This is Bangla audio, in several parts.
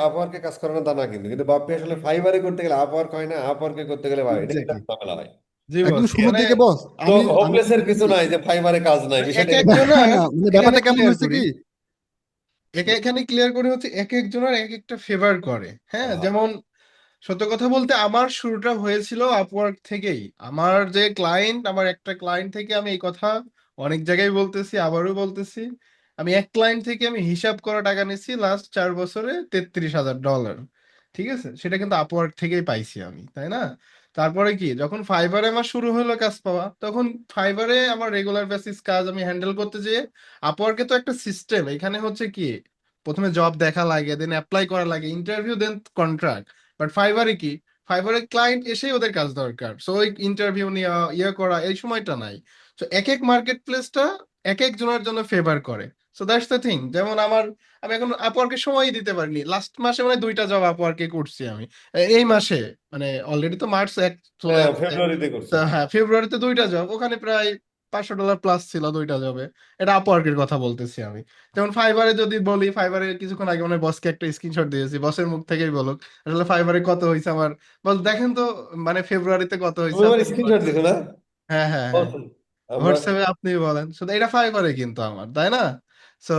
আপওয়ার্কে কাজ করে না তা না, কিন্তু বাপ্পি আসলে ফাইবারে করতে গেলে আপওয়ার্ক হয় না, আপওয়ার্কে করতে গেলে ভাই এটা কিন্তু এক্স্যাক্টলি, একটা ঝামেলা হয়। জি একদম বস, শুরুর মানে দিকে বস। তো আমি আমি কি হোপলেসের কিছু করছি, নাই যে ফাইবারে কাজ নাই, এক বিষয়টা এরকম। না একজনের না মানে এখানে ব্যাপারটা কেমন ক্লিয়ার হয়েছে করি, কি, এখানে ক্লিয়ার করি হচ্ছে এক একজনের এক একটা ফেভার করে। হ্যাঁ, আহ, যেমন সত্য কথা বলতে আমার শুরুটা হয়েছিল আপওয়ার্ক থেকেই। আমার যে ক্লায়েন্ট, আমার একটা ক্লায়েন্ট থেকে, আমি এই কথা অনেক জায়গায় বলতেছি, আবারও বলতেছি, আমি এক ক্লায়েন্ট থেকে আমি হিসাব করা টাকা নিছি লাস্ট 4 বছরে $33,000। ঠিক আছে, সেটা কিন্তু আপওয়ার্ক থেকেই পাইছি আমি, তাই না? তারপরে কি, যখন ফাইবারে আমার শুরু হলো কাজ পাওয়া, তখন ফাইবারে আমার রেগুলার বেসিস কাজ আমি হ্যান্ডেল করতে যেয়ে, আপওয়ার্কে তো একটা সিস্টেম, এখানে হচ্ছে কি, প্রথমে জব দেখা লাগে, দেন অ্যাপ্লাই করা লাগে, ইন্টারভিউ, দেন কন্ট্রাক্ট। বাট ফাইবারে কি, ফাইবারে ক্লায়েন্ট এসেই ওদের কাজ দরকার, সো ওই ইন্টারভিউ নেওয়া, ইয়ে করা, এই সময়টা নাই। তো এক এক মার্কেট প্লেসটা এক একজনের জন্য ফেভার করে। So that's the thing. যেমন আমার, আমি এখন আপওয়ার্কে সময়ই দিতে পারিনি, লাস্ট মাসে মানে 2টা জব আপওয়ার্কে করছি আমি। এই মাসে, মানে অলরেডি তো মার্চ 1 চলে হ্যাঁ, যাচ্ছে। ফেব্রুয়ারিতে তো করছেন। হ্যাঁ, ফেব্রুয়ারিতে 2টা জব, ওখানে প্রায় $500 প্লাস ছিল 2টা জবে। এটা আপওয়ার্কের কথা বলতেছি আমি। যেমন ফাইবারে যদি বলি, ফাইবারে কিছুক্ষণ আগে মানে বসকে একটা স্ক্রিনশট দিয়েছি, বসের মুখ থেকেই বলুক আসলে ফাইবারে কত হয়েছে আমার। বস দেখেন তো, মানে ফেব্রুয়ারিতে কত তুমি হয়েছে আমার আপনি স্ক্রিনশট বলেন। দিছো না? হ্যাঁ হ্যাঁ হ্যাঁ, বলছেন। আমরা হোয়াটসঅ্যাপে আপনি বলেন শুধু, এটা ফাইবারে কিন্তু আমার, তাই না? সো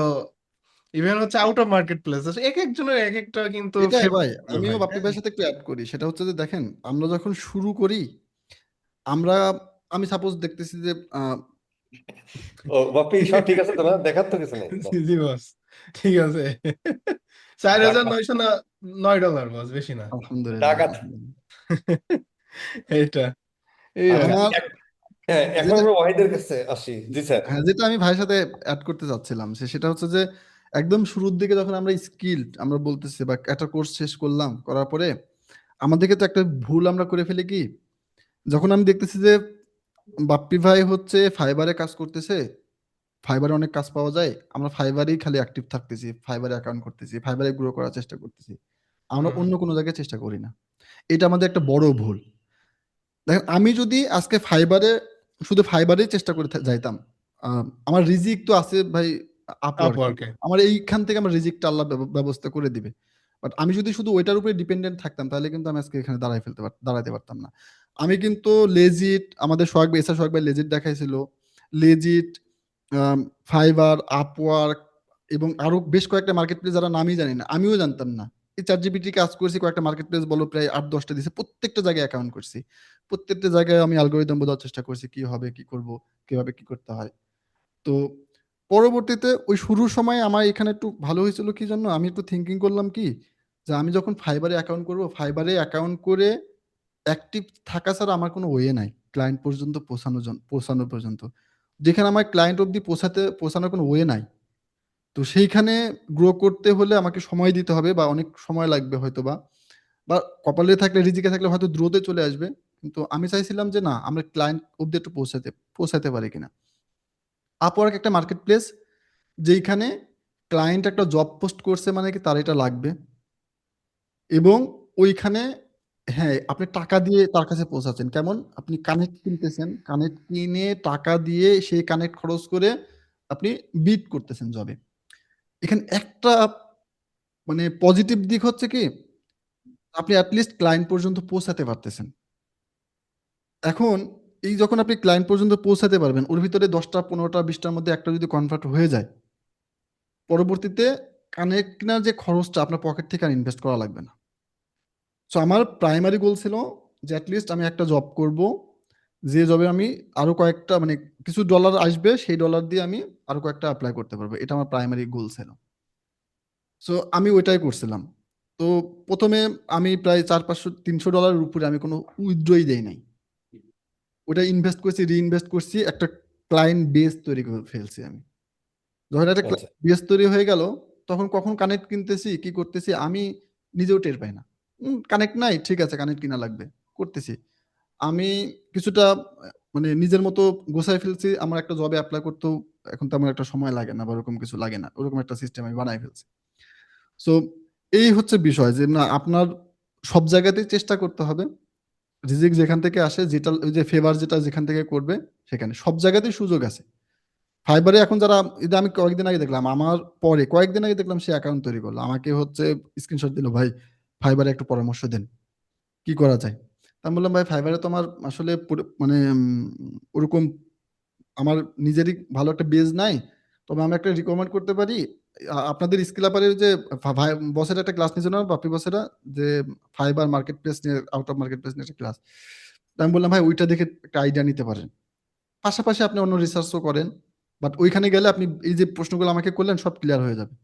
ইভেন হচ্ছে আউট অফ মার্কেট প্লেস, এক একজনের এক একটা কিন্তু এটাই ভাই, ফেভারিট আমিও ভাই। বাপ্পি হ্যাঁ, ভাইয়ের সাথে একটু অ্যাড করি। সেটা হচ্ছে যে দেখেন, আমরা যখন শুরু করি, আমরা আমি সাপোজ দেখতেছি যে ও বাপ্পি, সব ঠিক আছে তো না, দেখার তো কিছু নেই তো। জি জি বস, ঠিক আছে। চার হাজার টাকা, নয়শো না, $9 বস, বেশি না। আলহামদুলিল্লাহ টাকা। আলহামদুলিল্লাহ। এইটা, এই আর আচ্ছা, আমার হ্যাঁ, এখন যেটা, আমরা ওয়াহিদের কাছে আসি। জি স্যার। হ্যাঁ যেটা আমি ভাইয়ের সাথে অ্যাড করতে চাচ্ছিলাম, সেটা হচ্ছে যে একদম শুরুর দিকে যখন আমরা স্কিলড আমরা বলতেছি বা একটা কোর্স শেষ করলাম, করার পরে আমাদেরকে তো একটা ভুল আমরা করে ফেলি কি, যখন আমি দেখতেছি যে বাপ্পি ভাই হচ্ছে ফাইবারে কাজ করতেছে, ফাইবারে অনেক কাজ পাওয়া যায়, আমরা ফাইবারেই খালি অ্যাক্টিভ থাকতেছি, ফাইবারে অ্যাকাউন্ট করতেছি, ফাইবারে গ্রো করার চেষ্টা করতেছি, আমরা হুম, অন্য কোনো জায়গায় চেষ্টা করি না। এটা আমাদের একটা বড় ভুল। দেখেন, আমি যদি আজকে ফাইবারে শুধু ফাইবারেই চেষ্টা করে যাইতাম, আমার রিজিক তো আছে ভাই আপওয়ার্কে, আপওয়ার্কে। আমার এইখান থেকে আমার রিজিকটা আল্লাহ ব্যবস্থা করে দিবে। বাট আমি যদি শুধু ওইটার উপরে ডিপেন্ডেন্ট থাকতাম, তাহলে কিন্তু আমি আজকে এখানে দাঁড়াতে পারতাম না। আমি কিন্তু লেজিট, আমাদের সোহাগ ভাই, এসা সোহাগ ভাই লেজিট দেখাইছিল, লেজিট, ফাইবার, আপওয়ার্ক এবং আরো বেশ কয়েকটা মার্কেট প্লেস যারা নামই জানি না, আমিও জানতাম না। এই চ্যাট জিপিটি কাজ করছি, কয়েকটা মার্কেট প্লেস বলো প্রায় 8-10টা দিছে, প্রত্যেকটা জায়গায় অ্যাকাউন্ট করছি, প্রত্যেকটা জায়গায় আমি অ্যালগোরিদম বোঝার চেষ্টা করছি, কি হবে, কি করব, কিভাবে কি করতে হয়। তো পরবর্তীতে ওই শুরুর সময় আমার এখানে একটু ভালো হয়েছিল কি জন্য, আমি একটু থিঙ্কিং করলাম কি, যে আমি যখন ফাইবারে অ্যাকাউন্ট করব, ফাইবারে অ্যাকাউন্ট করে অ্যাক্টিভ থাকা ছাড়া আমার কোনো ওয়ে নাই ক্লায়েন্ট পর্যন্ত পৌঁছানো পর্যন্ত। যেখানে আমার ক্লায়েন্ট অব্দি পৌঁছানোর কোনো ওয়ে নাই। তো সেইখানে গ্রো করতে হলে আমাকে সময় দিতে হবে, বা অনেক সময় লাগবে হয়তো, বা কপালে থাকলে, রিজিকে থাকলে হয়তো দ্রুত চলে আসবে। কিন্তু আমি চাইছিলাম যে না, আমরা ক্লায়েন্ট অব্দি একটু পৌঁছাতে পারি কিনা। আপওয়ার্ক একটা মার্কেট প্লেস, যেইখানে ক্লায়েন্ট একটা জব পোস্ট করছে মানে কি তার এটা লাগবে, এবং ওইখানে, হ্যাঁ, আপনি টাকা দিয়ে তার কাছে পৌঁছাচ্ছেন কেমন, আপনি কানেক্ট কিনতেছেন, কানেক্ট কিনে টাকা দিয়ে সেই কানেক্ট খরচ করে আপনি বিট করতেছেন জবে। এখানে একটা মানে পজিটিভ দিক হচ্ছে কি, আপনি অ্যাটলিস্ট ক্লায়েন্ট পর্যন্ত পৌঁছাতে পারতেছেন। এখন এই যখন আপনি ক্লায়েন্ট পর্যন্ত পৌঁছাতে পারবেন, ওর ভিতরে 10টা 15টা 20টার মধ্যে একটা যদি কনভার্ট হয়ে যায়, পরবর্তীতে কানেক্ট কেনার যে খরচটা আপনার পকেট থেকে আর ইনভেস্ট করা লাগবে না। সো আমার প্রাইমারি গোল ছিল যে অ্যাটলিস্ট আমি একটা জব করব, যে জবে আমি আরো কয়েকটা মানে কিছু ডলার আসবে, সেই ডলার দিয়ে আমি আরো কয়েকটা অ্যাপ্লাই করতে পারবো, এটা আমার প্রাইমারি গোল ছিল। সো আমি ওইটাই করছিলাম। তো প্রথমে আমি প্রায় 400-500 300 ডলারের উপরে আমি কোনো উইথড্রই দেই নাই, ওটা ইনভেস্ট করছি, রিইনভেস্ট করছি, একটা ক্লায়েন্ট বেস তৈরি করে ফেলছি আমি। যখন একটা আচ্ছা, ক্লায়েন্ট বেস তৈরি হয়ে গেল, তখন কখন কানেক্ট কিনতেছি, কি করতেছি আমি নিজেও টের পাই না। কানেক্ট নাই, ঠিক আছে, কানেক্ট কিনা লাগবে, করতেছি। আমি কিছুটা মানে নিজের মতো গোছায় ফেলছি, আমার একটা জবে অ্যাপ্লাই করতেও এখন তেমন একটা সময় লাগে না, বা ওরকম কিছু লাগে না, ওরকম একটা সিস্টেম আমি বানাই ফেলছি। সো এই হচ্ছে বিষয়, যে না আপনার সব জায়গাতেই চেষ্টা করতে হবে, যেখান থেকে আসে, যেটা ওই যে ফেভার যেটা যেখান থেকে করবে, সেখানে সব জায়গাতেই সুযোগ আছে। ফাইবারে এখন যারা এটা আমি কয়েকদিন আগে দেখলাম, আমার পরে কয়েকদিন আগে দেখলাম সে অ্যাকাউন্ট তৈরি করলো, আমাকে হচ্ছে স্ক্রিনশট দিল, ভাই ফাইবারে একটু পরামর্শ দেন, কি করা যায়? আমি বললাম, ভাই ফাইবারে তো আমার আসলে মানে ওরকম আমার নিজেরই ভালো একটা বেজ নাই, তবে আমি একটা রিকমেন্ড করতে পারি। আপনাদের স্কিলাপারের যে বসের একটা ক্লাস নিয়েছিল না বাপি বসেরা, যে ফাইবার মার্কেট প্লেস নিয়ে, আউট অফ মার্কেট প্লেস নিয়ে একটা ক্লাস। আমি বললাম, ভাই ওইটা দেখে একটা আইডিয়া নিতে পারেন, পাশাপাশি আপনি অন্য রিসার্চও করেন, বাট ওইখানে গেলে আপনি এই যে প্রশ্নগুলো আমাকে করলেন সব ক্লিয়ার হয়ে যাবে।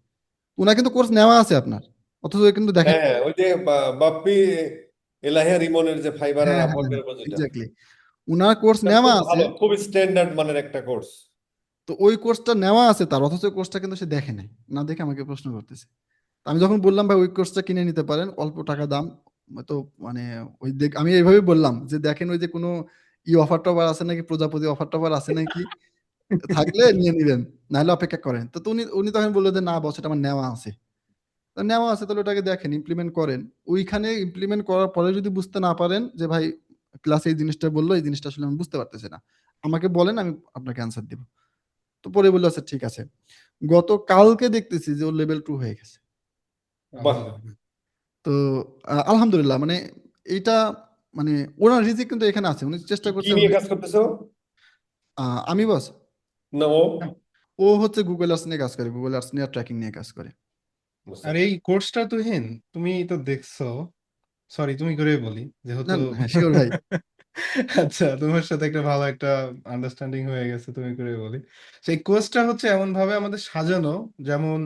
ওনার কিন্তু কোর্স নেওয়া আছে আপনার, অথচ ও কিন্তু দেখেন। হ্যাঁ, ওই যে বাপ্পি এলাহিয়া রিমনের যে ফাইবার আর হ্যাঁ, হ্যাঁ, আপওয়ার্কের হ্যাঁ, উপর যেটা, এক্স্যাক্টলি। উনার কোর্স এটা নেওয়া খুব আছে, ভালো, খুব স্ট্যান্ডার্ড মানের একটা কোর্স। তো ওই কোর্সটা নেওয়া আছে তার, অথচ কোর্সটা কিন্তু সে দেখে নাই, না দেখে আমাকে প্রশ্ন করতেছে। তা আমি যখন বললাম, ভাই ওই কোর্সটা কিনে নিতে পারেন, অল্প টাকা দাম, তো মানে ওই দেখ আমি এইভাবে বললাম যে দেখেন ওই যে কোনো অফার টফার আছে নাকি, প্রজাপতি অফার টফার আছে নাকি, থাকলে নিয়ে নিবেন, নাহলে অপেক্ষা করেন। তো উনি উনি তখন বললো যে না বস, এটা আমার নেওয়া আছে। তো নেওয়া আছে তাহলে ওটাকে দেখেন, ইমপ্লিমেন্ট করেন। ওইখানে ইমপ্লিমেন্ট করার পরে যদি বুঝতে না পারেন যে ভাই ক্লাসে এই জিনিসটা বললো, এই জিনিসটা আসলে আমি বুঝতে পারতেছি না, আমাকে বলেন, আমি আপনাকে অ্যান্সার দিব। তো পরে বললো আচ্ছা ঠিক আছে। গতকালকে দেখতেছি যে ওর লেভেল 2 হয়ে গেছে। বাহ, আলহামদুলিল্লাহ। তো আলহামদুলিল্লাহ, মানে এইটা মানে ওনার রিজিক কিন্তু এখানে আছে, উনি চেষ্টা কি করছে নিয়ে উনি। কাজ করতেছো? আমি বস, না ও, ও হচ্ছে গুগল আর্টস নিয়ে কাজ করে, গুগল আর্টস নিয়ে ট্র্যাকিং নিয়ে কাজ করে। বুঝতে আর এই পারছি। কোর্সটা তুহিন, তুমি তো দেখছো, সরি তুমি করে বলি না যেহেতু হ্যাঁ, শিওর ভাই। আচ্ছা, তোমার সাথে একটা ভালো একটা আন্ডারস্ট্যান্ডিং হয়ে গেছে, তুমি করে বলি। সেই কোর্সটা হচ্ছে এমন ভাবে আমাদের সাজানো, যেমন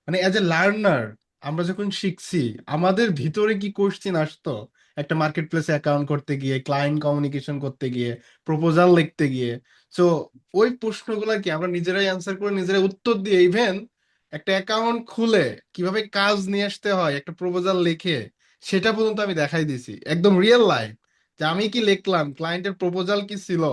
মানে অ্যাজ এ লার্নার আমরা যখন শিখছি, আমাদের ভিতরে কি কোশ্চেন আসতো একটা মার্কেট প্লেসে অ্যাকাউন্ট করতে গিয়ে, ক্লায়েন্ট কমিউনিকেশন করতে গিয়ে, প্রপোজাল লিখতে গিয়ে, তো ওই প্রশ্নগুলা কি আমরা নিজেরাই অ্যান্সার করে নিজেরাই উত্তর দিয়ে, ইভেন একটা অ্যাকাউন্ট খুলে কিভাবে কাজ নিয়ে আসতে হয় একটা প্রপোজাল লিখে, সেটা পর্যন্ত আমি দেখাই দিছি একদম রিয়েল লাইফ, যে আমি কি লিখলাম, ক্লায়েন্টের প্রপোজাল কি ছিল,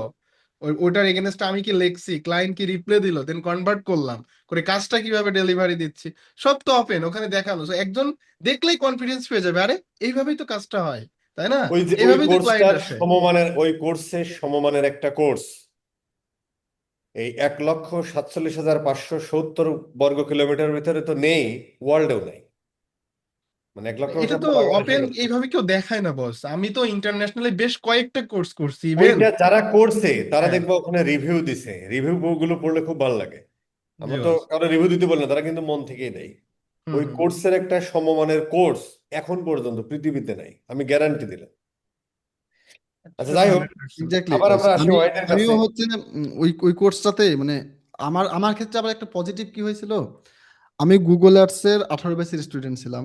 ওইটার এগেনস্টে আমি কি লিখছি, ক্লায়েন্ট কি রিপ্লাই দিল, দেন কনভার্ট করলাম, করে কাজটা কিভাবে ডেলিভারি দিচ্ছি, সব তো ওপেন ওখানে দেখানো। So একজন দেখলেই কনফিডেন্স পেয়ে যাবে, আরে এইভাবেই তো কাজটা হয়, তাই না? ওই যে ওই এইভাবেই তো ক্লায়েন্ট কোর্সটার আসে। সমমানের, ওই কোর্সের সমমানের একটা কোর্স এই 1,47,570 ভিতরে তো নেই, ওয়ার্ল্ডেও নেই। মানে 1,00,000 এটা তো শব্দ বাংলাদেশে ওপেন নেই। এইভাবে কেউ দেখায় না বস, আমি তো ইন্টারন্যাশনালি বেশ কয়েকটা কোর্স করছি ইভেন। ওইটা যারা করছে তারা হ্যাঁ। দেখবো ওখানে রিভিউ দিছে, রিভিউ গুলো পড়লে খুব ভালো লাগে। জি আমরা তো বস। কারো রিভিউ দিতে বলি না, তারা কিন্তু মন থেকেই দেয়। হুম ওই হুম। কোর্সের একটা সমমানের কোর্স এখন পর্যন্ত পৃথিবীতে নাই, আমি গ্যারান্টি দিলাম। আচ্ছা, যাই হোক, 100%। এক্স্যাক্টলি আবার বস, আমরা আসি ওয়াইডের আমিও কাছে। হচ্ছে না, ওই ওই কোর্সটাতে মানে আমার আমার ক্ষেত্রে আবার একটা পজিটিভ কি হয়েছিল, আমি গুগল আর্টস এর 18 ব্যাচের স্টুডেন্ট ছিলাম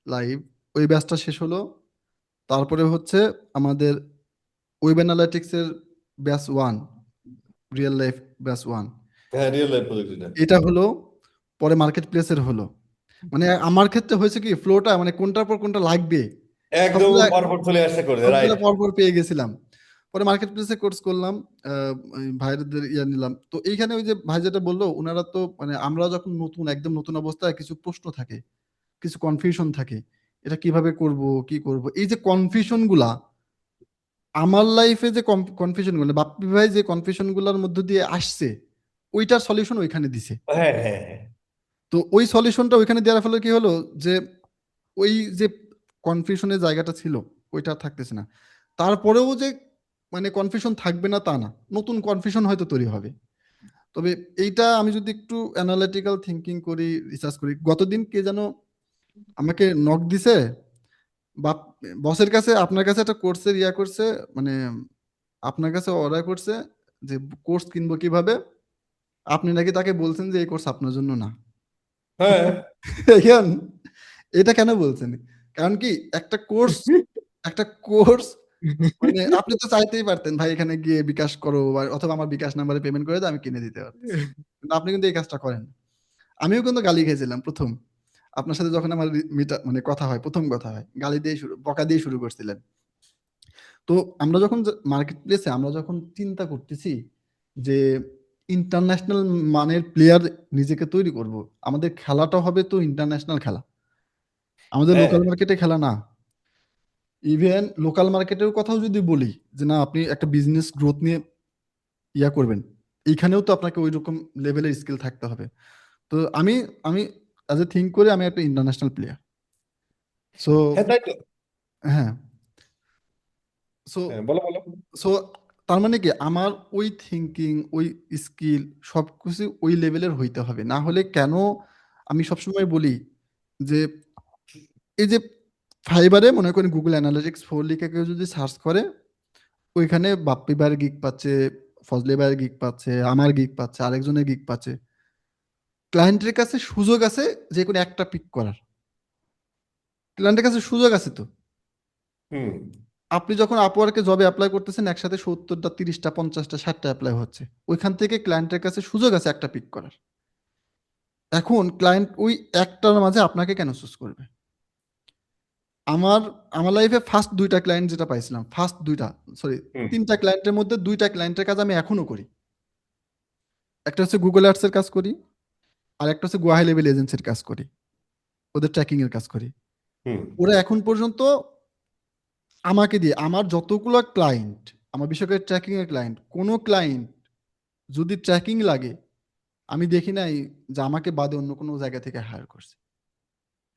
লাইভ, ওই ব্যাচটা শেষ হলো, তারপরে হচ্ছে আমাদের ওয়েব অ্যানালিটিক্স এর ব্যাচ 1, রিয়েল লাইফ ব্যাচ 1, হ্যাঁ, রিয়েল লাইফ প্রজেক্ট এটা। এটা হলো, পরে মার্কেট প্লেসের হলো। মানে আমার ক্ষেত্রে হয়েছে কি, ফ্লোটা মানে কোনটার পর কোনটা লাগবে একদম সবগুলো পরপর চলে আসছে করে, সবগুলো রাইট। পরপর পেয়ে গেছিলাম। পরে মার্কেট প্লেসে কোর্স করলাম, ওই ভাইদের নিলাম। তো এইখানে ওই যে ভাই যেটা বললো, ওনারা তো মানে আমরা যখন নতুন, একদম নতুন অবস্থায় কিছু প্রশ্ন থাকে, কিছু কনফিউশন থাকে, এটা কিভাবে করব, কি করব, এই যে কনফিউশন গুলা আমার লাইফে, যে কনফিউশন গুলো বাপ্পি ভাই যে কনফিউশন গুলার মধ্য দিয়ে আসছে, ওইটার সলিউশন ওইখানে দিছে। হ্যাঁ, হ্যাঁ, হ্যাঁ। তো ওই সলিউশনটা ওইখানে দেওয়ার ফলে কি হলো, যে ওই যে কনফিউশনের জায়গাটা ছিল ওইটা আর থাকতেছে না। তারপরেও যে মানে কনফিউশন থাকবে না তা না, নতুন কনফিউশন হয়তো তৈরি হবে। তবে এইটা আমি যদি একটু অ্যানালিটিক্যাল থিঙ্কিং করি, রিসার্চ করি, গতদিন কে যেন আমাকে নক দিছে, বা বসের কাছে, আপনার কাছে একটা কোর্সের করছে, মানে আপনার কাছে অর্ডার করছে যে কোর্স কিনবো কিভাবে, আপনি নাকি তাকে বলছেন যে এই কোর্স আপনার জন্য না। হ্যাঁ। এখন এটা কেন বলছেন? কারণ কি, একটা কোর্স মানে আপনি তো চাইতেই পারতেন, ভাই এখানে গিয়ে বিকাশ করো, অথবা আমার বিকাশ নাম্বারে পেমেন্ট করে দাও, আমি কিনে দিতে পারতেছি। কিন্তু আপনি কিন্তু এই কাজটা করেন। আমিও কিন্তু গালি খেয়েছিলাম প্রথম, আপনার সাথে যখন আমার মানে কথা হয়, প্রথম কথা হয়, গালি দিয়ে শুরু, বকা দিয়ে শুরু করছিলেন। তো আমরা যখন মার্কেট প্লেসে আমরা যখন চিন্তা করতেছি যে ইন্টারন্যাশনাল মানের প্লেয়ার নিজেকে তৈরি করব, আমাদের খেলাটা হবে তো ইন্টারন্যাশনাল খেলা, আমাদের হ্যাঁ, লোকাল মার্কেটে খেলা না। ইভেন লোকাল মার্কেটের কথাও যদি বলি, যে না আপনি একটা বিজনেস গ্রোথ নিয়ে করবেন, এইখানেও তো আপনাকে ওই রকম লেভেলের স্কিল থাকতে হবে। তো আমি আমি অ্যাজ এ থিঙ্ক করে আমি একটা ইন্টারন্যাশনাল প্লেয়ার। সো হ্যাঁ, তাই তো। হ্যাঁ, সো হ্যাঁ, বলো বলো। সো তার মানে কি আমার ওই থিঙ্কিং, ওই স্কিল সবকিছু ওই লেভেলের হইতে হবে, না হলে কেন আমি সবসময় বলি যে এই যে ফাইবারে মনে করেন গুগল অ্যানালিটিক্স 4 লিখে কেউ যদি সার্চ করে, ওইখানে বাপ্পি ভাইয়ের গিগ পাচ্ছে, ফজলে ভাইয়ের গিগ পাচ্ছে, আমার গিগ পাচ্ছে, আরেকজনের গিগ পাচ্ছে। ক্লায়েন্টের কাছে সুযোগ আছে যে কোনো একটা পিক করার, ক্লায়েন্টের কাছে সুযোগ আছে তো। হুম আপনি যখন আপওয়ার্কে জবে অ্যাপ্লাই করতেছেন একসাথে 70টা 30টা 50টা 60টা অ্যাপ্লাই হচ্ছে, ওইখান থেকে ক্লায়েন্টের কাছে সুযোগ আছে একটা পিক করার। এখন ক্লায়েন্ট ওই একটার মাঝে আপনাকে কেন চুজ করবে? আমার আমার লাইফে ফার্স্ট 2টা ক্লায়েন্ট যেটা পাইছিলাম, ফার্স্ট 2টা সরি হুম 3টা ক্লায়েন্টের মধ্যে 2টা ক্লায়েন্টের কাজ আমি এখনো করি। একটা হচ্ছে গুগল অ্যাডসের কাজ করি, আর একটা হচ্ছে গুয়াহাটি লেভেল এজেন্সির কাজ করি, ওদের ট্র্যাকিং এর কাজ করি। হুম ওরা এখন পর্যন্ত আমাকে দিয়ে, আমার যতগুলো ক্লায়েন্ট, আমার বিশেষ করে ট্র্যাকিং এর ক্লায়েন্ট, কোনো ক্লায়েন্ট যদি ট্র্যাকিং লাগে আমি দেখি নাই যে আমাকে বাদে অন্য কোনো জায়গা থেকে হায়ার করছে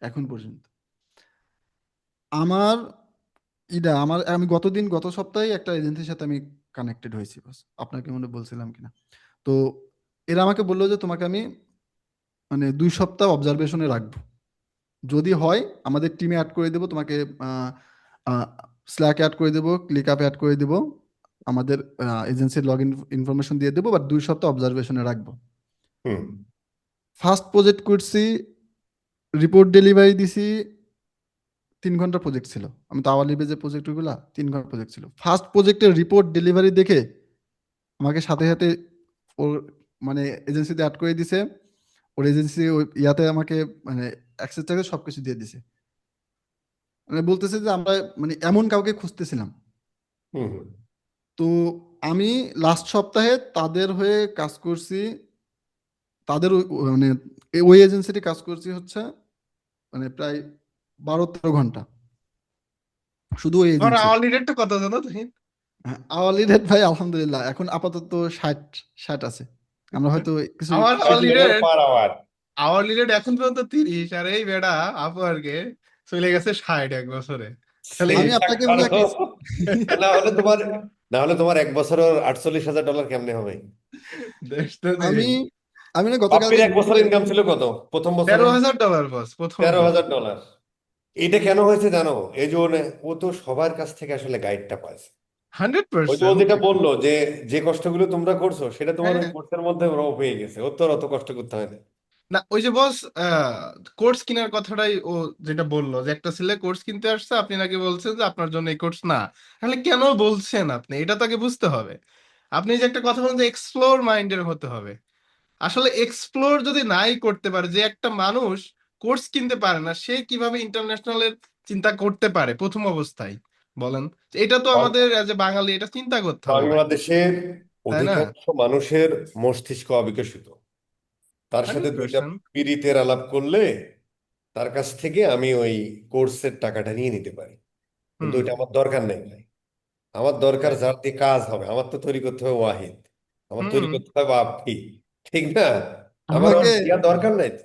এখন পর্যন্ত। আমার আমি গত সপ্তাহে একটা এজেন্সির সাথে আমি কানেক্টেড হয়েছি, বস আপনাকে মনে হয় বলছিলাম কিনা। তো এরা আমাকে বললো যে তোমাকে আমি মানে 2 সপ্তাহ অবজারভেশনে রাখবো, যদি হয় আমাদের টিমে অ্যাড করে দেবো তোমাকে, স্ল্যাক অ্যাড করে দেবো, ক্লিকআপ অ্যাড করে দেবো, আমাদের এজেন্সির লগ ইন ইনফরমেশন দিয়ে দেবো, বাট 2 সপ্তাহ অবজারভেশনে রাখবো। হুম ফার্স্ট প্রজেক্ট করছি, রিপোর্ট ডেলিভারি দিছি, 3 ঘন্টা প্রজেক্ট ছিল। আমি তো আওয়ারলি বেজে প্রজেক্ট গুলা 3 ঘন্টা প্রজেক্ট ছিল। ফার্স্ট প্রজেক্টের রিপোর্ট ডেলিভারি দেখে আমাকে সাথে সাথে ওর মানে এজেন্সিতে অ্যাড করে দিছে। ওর এজেন্সি ওই ইয়াতে আমাকে মানে অ্যাক্সেস ট্যাক্সেস সবকিছু দিয়ে দিছে। মানে বলতেছে যে আমরা মানে এমন কাউকে খুঁজতেছিলাম। হুম হুম। তো আমি লাস্ট সপ্তাহে তাদের হয়ে কাজ করছি, তাদের মানে ওই এজেন্সিতে কাজ করছি হচ্ছে মানে প্রায় 12-13 ঘন্টা শুধু ওই তোমার এজেন্সির। আওয়ারলি রেটটা কত জানো তুমি? আওয়ারলি রেট ভাই আলহামদুলিল্লাহ এখন আপাতত 60 আছে। আমরা হয়তো কিছু আমার আওয়ারলি $60 রেট পার আওয়ার। এখন পর্যন্ত 30, আর এই বেড়া আপওয়ার্কে চলে গেছে 60 এক বছরে। তাহলে আমি সেটা আপনাকে বলে কারো না হলে তোমার না হলে তোমার এক বছরের $48,000 কেমনে হবে? দেশটা যে আমি আমি না বাপ্পির গতকালকে এক বছর ইনকাম ছিল কত প্রথম বছরে? $13,000 বস প্রথম বছর। $13,000। এটা কেন হয়েছে জানো? এই যে ও তো সবার কাছ থেকে আসলে গাইডটা পাইছে। ওই যে ও 100%। যেটা বললো যে যে কষ্টগুলো তোমরা করছো সেটা তোমার ওই হ্যাঁ, কোর্সের মধ্যে ওরাও পেয়ে গেছে, ওর তো আর অত কষ্ট করতে হয় না। না ওই যে বস কোর্স কেনার কথাটাই ও যেটা বললো যে একটা ছেলে কোর্স কিনতে আসছে, আপনি নাকি বলছেন যে আপনার জন্য এই কোর্স না। তাহলে কেন বলছেন আপনি? এটা তাকে বুঝতে হবে। আপনি যে একটা কথা বলেন যে এক্সপ্লোর মাইন্ডের হতে হবে, আসলে এক্সপ্লোর যদি নাই করতে পারে, যে একটা মানুষ কোর্স কিনতে পারে না সে কিভাবে ইন্টারন্যাশনালের চিন্তা করতে পারে প্রথম অবস্থায়? বলেন। এটা তো বাং- আমাদের এজ এ বাঙালি এটা চিন্তা করতে হবে ভাই, বাংলাদেশের তাই না? অধিকাংশ মানুষের মস্তিষ্ক অবিকশিত। তার সাথে হান্ড্রেড দুইটা পার্সেন্ট পীড়িতের আলাপ করলে তার কাছ থেকে আমি ওই কোর্সের টাকাটা নিয়ে নিতে পারি, কিন্তু হুম। ওইটা আমার দরকার নেই ভাই। আমার দরকার যার দিয়ে কাজ হবে। আমার তো তৈরি করতে হবে ওয়াহিদ, আমার তৈরি হুম। করতে হবে আপনি, ঠিক না? আমার ওর আমাকে ইয়া দরকার নাই তো।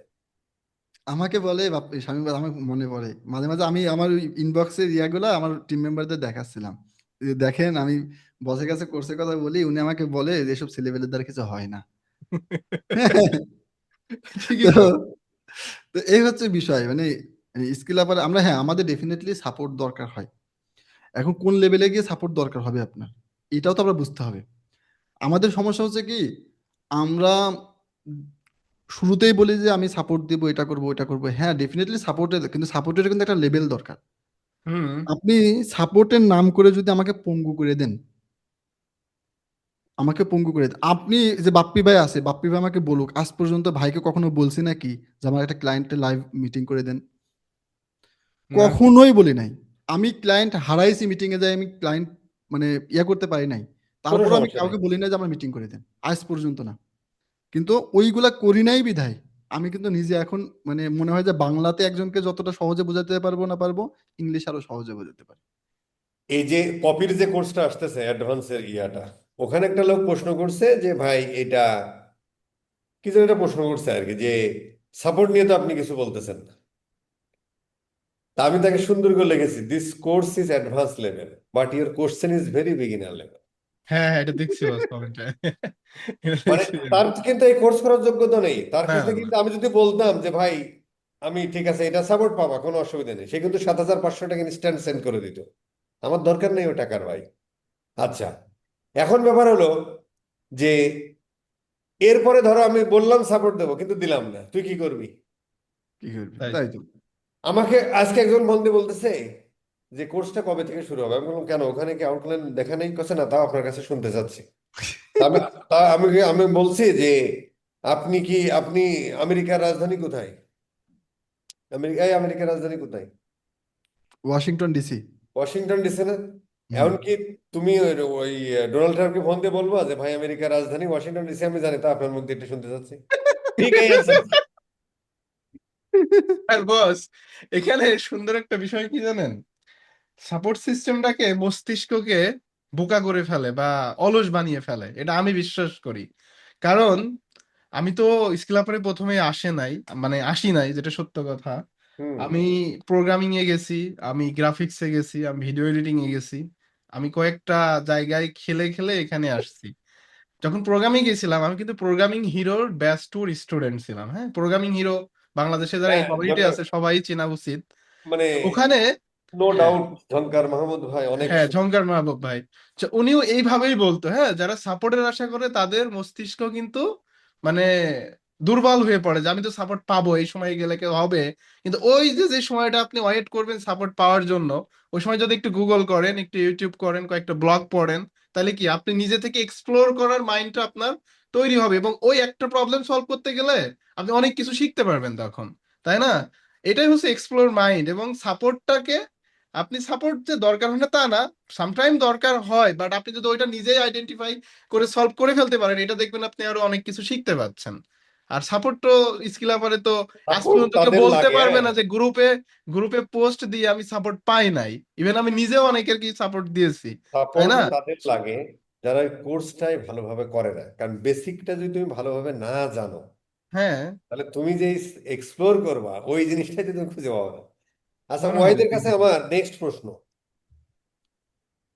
আমাকে বলে স্বামী, আমার মনে পড়ে মাঝে মাঝে আমি আমার ওই ইনবক্সের ইয়াগুলো আমার টিম মেম্বারদের দেখাচ্ছিলাম, যে দেখেন আমি বসের কাছে কোর্সের কথা বলি, উনি আমাকে বলে যে এসব ছেলেপেলের দ্বারা কিছু হয় না। ঠিকই তো তো। তো এই হচ্ছে বিষয় মানে স্কিল আপার আমরা, হ্যাঁ আমাদের ডেফিনেটলি সাপোর্ট দরকার হয়। এখন কোন লেভেলে গিয়ে সাপোর্ট দরকার হবে আপনার, এটাও তো আমরা বুঝতে হবে। আমাদের সমস্যা হচ্ছে কি, আমরা শুরুতেই বলি যে আমি সাপোর্ট দিব, এটা করব ওটা করব, হ্যাঁ ডেফিনেটলি সাপোর্টের, কিন্তু সাপোর্টের কিন্তু একটা লেভেল দরকার। হুম। আপনি সাপোর্টের নাম করে যদি আমাকে পঙ্গু করে দেন, আপনি যে বাপ্পি ভাই আছে, বাপ্পি ভাই আমাকে বলুক আজ পর্যন্ত ভাইকে কখনো বলছি নাকি যে আমার একটা ক্লায়েন্টের লাইভ মিটিং করে দেন? না। কখনোই বলি নাই। আমি ক্লায়েন্ট হারাইছি মিটিং এ যাই, আমি ক্লায়েন্ট মানে ইয়া করতে পারি নাই, কোনো তারপর আমি সমস্যা নেই। কাউকে বলি না যে আমার মিটিং করে দেন, আজ পর্যন্ত না। কিন্তু ওইগুলা করি নাই বিধায় আমি কিন্তু নিজে এখন মানে মনে হয় যে বাংলাতে একজনকে যতটা সহজে বোঝাতে পারবো না পারবো, ইংলিশ আরো সহজে বোঝাতে পারি। এই যে কপির যে কোর্সটা আসতেছে অ্যাডভান্সের ইয়াটা, ওখানে একটা লোক প্রশ্ন করছে যে ভাই এটা কি যেন একটা প্রশ্ন করছে আর কি, যে সাপোর্ট নিয়ে তো আপনি কিছু বলতেছেন না। তা আমি তাকে সুন্দর করে লিখেছি, this course is advance level but your question is very beginner level. হ্যাঁ হ্যাঁ, এটা দেখছি বস কমেন্টে। এটা মানে দেখছি আমি। তার কিন্তু এই কোর্স করার যোগ্যতা নেই, তার না কাছে না না। কিন্তু আমি যদি বলতাম যে ভাই আমি ঠিক আছে এটা সাপোর্ট পাবা কোনো অসুবিধা নেই, সে কিন্তু 7,500 টাকা ইনস্ট্যান্ট সেন্ড করে দিত। আমার দরকার নেই ও টাকার ভাই। আচ্ছা, এখন ব্যাপার হলো যে এরপরে ধরো আমি বললাম সাপোর্ট দেবো কিন্তু দিলাম না, তুই কি করবি? কি করবি তাই তাই তো। তো। আমাকে আজকে একজন বন্ধু বলতেছে যে কোর্সটা কবে থেকে শুরু হবে। আমি বললাম কেন, ওখানে কি আউটলাইন দেখা নেই? কথা না, তাও আপনার কাছে শুনতে চাচ্ছি। তা আমি তা আমি আমি বলছি যে আপনি আমেরিকার রাজধানী কোথায়? আমেরিকার রাজধানী কোথায়? Washington DC. ওয়াশিংটন ডিসি না? হুম। এমনকি তুমি ওই ডোনাল্ড ট্রাম্পকে ফোন দিয়ে বলবা যে ভাই আমেরিকার রাজধানী ওয়াশিংটন ডিসি? আমি জানি, তা আপনার মুখ দিয়ে একটু শুনতে চাচ্ছি। ঠিক আছে। আর বস, এখানে সুন্দর একটা বিষয় কি জানেন, সাপোর্ট সিস্টেমটাকে মস্তিষ্ককে বোকা করে ফেলে বা অলস বানিয়ে ফেলে, এটা আমি বিশ্বাস করি। কারণ আমি তো স্কিলাপরে প্রথমে আসে নাই, মানে আসি নাই, যেটা সত্য কথা। হুম। আমি প্রোগ্রামিং এ গেছি, আমি গ্রাফিক্স এ গেছি, আমি ভিডিও এডিটিং এ গেছি, আমি কয়েকটা জায়গায় খেলে খেলে এখানে আসছি। যখন প্রোগ্রামিং গেছিলাম আমি কিন্তু প্রোগ্রামিং হিরোর ব্যাচ টুর স্টুডেন্ট ছিলাম। হ্যাঁ, প্রোগ্রামিং হিরো বাংলাদেশে যারা এই হ্যাঁ, কমিউনিটি আছে সবাই চেনা উচিত। মানে তো ওখানে, নো হ্যাঁ ডাউট ঝঙ্কার মাহমুদ ভাই অনেক হ্যাঁ, ঝঙ্কার মাহবুব ভাই, তো উনিও এইভাবেই বলতো, হ্যাঁ, যারা সাপোর্টের আশা করে তাদের মস্তিষ্ক কিন্তু মানে দুর্বল হয়ে পড়ে, যে আমি তো সাপোর্ট পাবো, এই সময় গেলে কেউ হবে। কিন্তু ওই যে যে সময়টা আপনি ওয়েট করবেন সাপোর্ট পাওয়ার জন্য, ওই সময় যদি একটু গুগল করেন, একটু ইউটিউব করেন, কয়েকটা ব্লগ পড়েন, তাহলে কি আপনি নিজে থেকে এক্সপ্লোর করার মাইন্ডটা আপনার তৈরি হবে, এবং ওই একটা প্রবলেম সলভ করতে গেলে আপনি অনেক কিছু শিখতে পারবেন তখন, তাই না? এটাই হচ্ছে এক্সপ্লোর মাইন্ড। এবং সাপোর্টটাকে, আপনি সাপোর্ট যে দরকার হয় না তা না, সামটাইম দরকার হয়, বাট আপনি যদি ওইটা নিজেই আইডেন্টিফাই করে সলভ করে ফেলতে পারেন, এটা দেখবেন আপনি আরো অনেক কিছু শিখতে পাচ্ছেন। আর সাপোর্ট তো, স্কিল আপারে তো আজ সাপোর্ট পর্যন্ত কেউ তাদের বলতে লাগে, পারবে হ্যাঁ। না যে গ্রুপে গ্রুপে পোস্ট দিয়ে আমি সাপোর্ট পাই নাই। ইভেন আমি নিজেও অনেকের কি সাপোর্ট দিয়েছি, তাই সাপোর্ট না? তাদের লাগে যারা ওই কোর্সটাই ভালোভাবে করে না, কারণ বেসিকটা যদি তুমি ভালোভাবে না জানো হ্যাঁ, তাহলে তুমি যে এক্সপ্লোর করবা ওই জিনিসটাই তো তুমি খুঁজে পাবে না। আচ্ছা, মনে হয় ওয়াহিদের কাছে ঠিকই। আমার নেক্সট প্রশ্ন।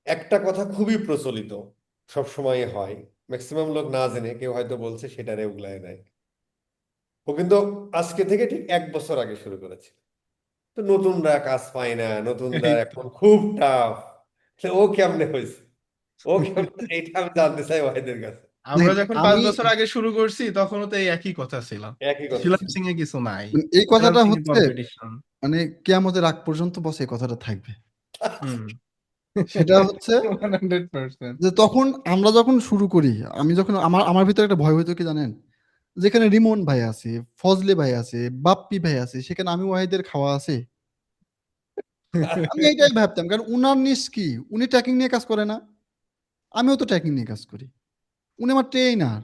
একটা কথা খুবই প্রচলিত, সব সময় হয়, ম্যাক্সিমাম লোক না জেনে কেউ হয়তো বলছে সেটারে উগলায় নাই। ও কিন্তু আজকে থেকে ঠিক 1 বছর আগে শুরু করেছে। তো নতুনরা কাজ পায় না, নতুনরা এই তো। এখন খুব টাফ। ও কেমনে হয়েছে, ও কেমনে, এটা আমি জানতে চাই ওয়াহিদের কাছে। আমরা দেখেন যখন পাঁচ আমি বছর আগে শুরু করছি তখনও তো এই একই কথা ছিল, একই কথা ছিল। ফ্রিল্যান্সিং এ কিছু নাই, এই কথাটা ফ্রিল্যান্সিং এ হচ্ছে কম্পিটিশন। মানে কিয়ামতের আগ পর্যন্ত বসে এই কথাটা থাকবে। হুম। সেটা হচ্ছে 100%। যে তখন আমরা যখন শুরু করি, আমি যখন আমার আমার ভিতরে একটা ভয় হইতো কি জানেন, যেখানে রিমন ভাই আছে, ফজলে ভাই আছে, বাপ্পি ভাই আছে, সেখানে আমি ওয়াহিদের খাওয়া আছে। আমি এইটাই ভাবতাম, কারণ উনার নিশ কি, উনি ট্র্যাকিং নিয়ে কাজ করে না? আমিও তো ট্র্যাকিং নিয়ে কাজ করি। উনি আমার ট্রেইনার।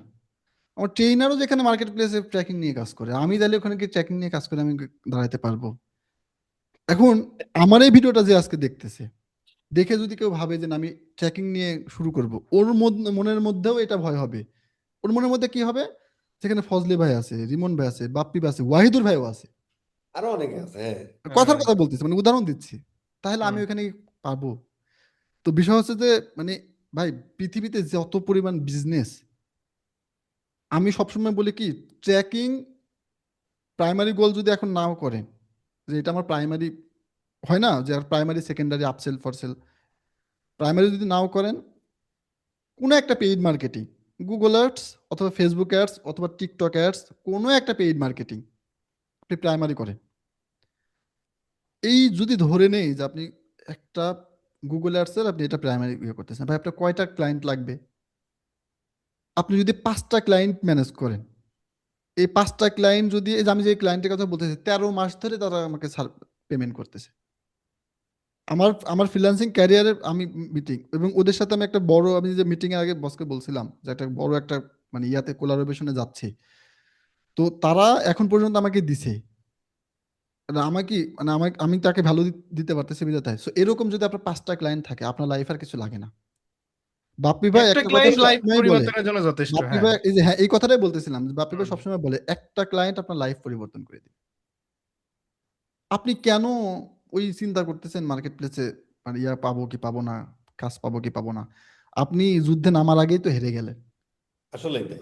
আমার ট্রেইনারও যেখানে মার্কেট প্লেসে ট্র্যাকিং নিয়ে কাজ করে, আমি তাহলে ওখানে কি ট্র্যাকিং নিয়ে কাজ করে আমি দাঁড়াতে পারবো? এখন আমার এই ভিডিওটা যে আজকে দেখতেছে, দেখে যদি কেউ ভাবে যে না, আমি ট্র্যাকিং নিয়ে শুরু করব, ওর মনের মধ্যেও এটা ভয় হবে। ওর মনের মধ্যে কি হবে, সেখানে ফজলে ভাই আছে, রিমন ভাই আছে, বাপ্পি ভাই আছে, ওয়াহিদুর ভাইও আছে। আরো অনেকে আছে, হ্যাঁ। কথার হ্যাঁ। কথা বলতেছি, মানে উদাহরণ দিচ্ছি। তাহলে আমি হুম। ওখানে পারবো? তো বিষয় হচ্ছে যে মানে ভাই, পৃথিবীতে যত পরিমাণ বিজনেস, আমি সবসময় বলি কি, ট্র্যাকিং প্রাইমারি গোল যদি এখন নাও করেন, যে এটা আমার প্রাইমারি হয় না, যে primary secondary upsell Forssell, primary যদি নাও করেন, কোনো একটা পেইড মার্কেটিং, গুগল অ্যাডস অথবা ফেসবুক অ্যাডস অথবা টিকটক অ্যাডস, কোনো একটা পেইড মার্কেটিং আপনি প্রাইমারি করেন, এই যদি ধরে নেই যে আপনি একটা গুগল অ্যাডসের আপনি এটা প্রাইমারি ইয়ে করতেছেন, ভাই আপনার কয়টা ক্লায়েন্ট লাগবে? আপনি যদি 5টা ক্লায়েন্ট ম্যানেজ করেন, এই 5টা ক্লায়েন্ট যদি, এই যে আমি যে ক্লায়েন্টের কথা বলতেছি, 13 মাস ধরে তারা আমাকে পেমেন্ট করতেছে। আমার আমার ফ্রিল্যান্সিং ক্যারিয়ারের আমি মিটিং, এবং ওদের সাথে আমি একটা বড়, আমি যে মিটিং এর আগে বসকে বলছিলাম যে একটা বড় একটা মানে ইয়াতে কোলাবোরেশনে যাচ্ছি। তো তারা এখন পর্যন্ত আমাকে দিছে, মানে আমাকে মানে আমাকে, আমি তাকে ভ্যালু দিতে পারতেছি বিধাতায়। সো এরকম যদি আপনার 5টা ক্লায়েন্ট থাকে, আপনার লাইফ আর কিছু লাগে না। বাপ্পি ভাই একটা একটা কথা ক্লায়েন্ট লাইফ সবসময় বলে, পরিবর্তনের জন্য যথেষ্ট। বাপ্পি হ্যাঁ। ভাই এই যে হ্যাঁ এই কথাটাই বলতেছিলাম যে বাপ্পি ভাই হুম। সবসময় বলে একটা ক্লায়েন্ট আপনার লাইফ পরিবর্তন করে দিবে। আপনি কেন ওই চিন্তা করতেছেন মার্কেট প্লেসে মানে ইয়া পাবো কি পাবো না, কাজ পাবো কি পাবো না? আপনি যুদ্ধে নামার আগেই তো হেরে গেলেন। আসলেই তাই।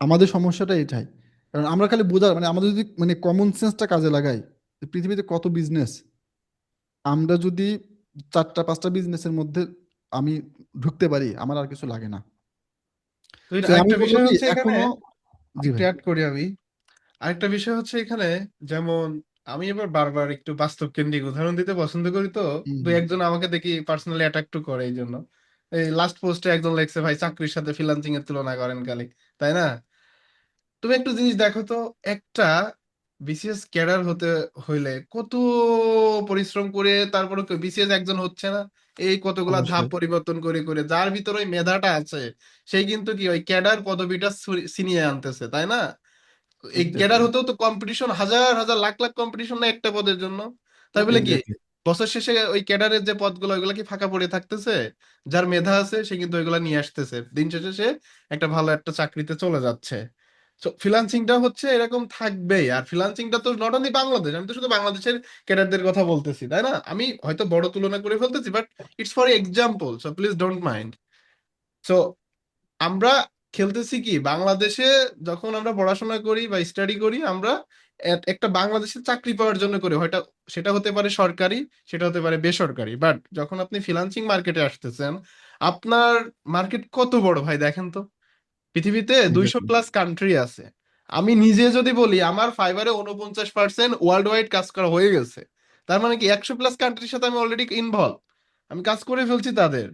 আমাদের সমস্যাটা এটাই। কারণ আমরা খালি বোঝার মানে আমাদের যদি মানে কমন সেন্সটা কাজে লাগাই, যে পৃথিবীতে কত বিজনেস, আমরা যদি ৪টা ৫টা বিজনেসের মধ্যে আমি ঢুকতে পারি, আমার আর কিছু লাগে না। তো তো আমি আরেকটা বলব বিষয় কি হচ্ছে এখানে, এখনো জি একটু ভাই। অ্যাড করি আমি। আরেকটা বিষয় হচ্ছে এখানে, যেমন আমি এবার বারবার একটু বাস্তব কেন্দ্রিক উদাহরণ দিতে পছন্দ করি, তো হুম, দুই হুম। একজন আমাকে দেখি পার্সোনালি অ্যাটাক টু করে এই জন্য। এই লাস্ট পোস্টে একজন লেখছে, ভাই চাকরির সাথে ফ্রিল্যান্সিং এর তুলনা করেন খালি, তাই না? তুমি একটু জিনিস দেখো তো, একটা বিসিএস ক্যাডার হতে হইলে কত পরিশ্রম করে তারপরে বিসিএস একজন হচ্ছে না, এই কতগুলা ধাপ অবশ্যই। পরিবর্তন করে করে যার ভিতরে ওই মেধাটা আছে, সেই কিন্তু কি ওই ক্যাডার পদবিটা ছিনিয়ে আনতেছে, তাই না? এই ক্যাডার এক্সাক্টলি, হতেও তো কম্পিটিশন, হাজার হাজার লাখ লাখ কম্পিটিশন না একটা পদের জন্য। তাই বলে কি এক্সাক্টলি। বছর শেষে ওই ক্যাডারের যে পদগুলো ওইগুলা কি ফাঁকা পড়ে থাকতেছে? যার মেধা আছে সে কিন্তু ওইগুলা নিয়ে আসতেছে, দিন শেষে সে একটা ভালো একটা চাকরিতে চলে যাচ্ছে। তো ফ্রিল্যান্সিংটা হচ্ছে এরকম থাকবেই। আর ফ্রিল্যান্সিংটা তো নট অনলি বাংলাদেশ, আমি তো শুধু বাংলাদেশের ক্যাডারদের কথা বলতেছি, তাই না? আমি হয়তো বড় তুলনা করে ফেলতেছি, but it's for example, so please don't mind. So আমরা খেলতেছি কি, বাংলাদেশে যখন আমরা পড়াশোনা করি বা স্টাডি করি, আমরা একটা বাংলাদেশের চাকরি পাওয়ার জন্য করি, হয়তো সেটা হতে পারে সরকারি, সেটা হতে পারে বেসরকারি। বাট যখন আপনি ফ্রিল্যান্সিং মার্কেটে আসতেছেন, আপনার মার্কেট কত বড় ভাই দেখেন তো। পৃথিবীতে 200 এক্সাক্টলি। প্লাস কান্ট্রি আছে। আমি নিজে যদি বলি, আমার ফাইবারে 49% ওয়ার্ল্ড ওয়াইড কাজ করা হয়ে গেছে। তার মানে কি 100 প্লাস কান্ট্রির সাথে আমি অলরেডি ইনভলভ, আমি কাজ করে ফেলছি তাদের।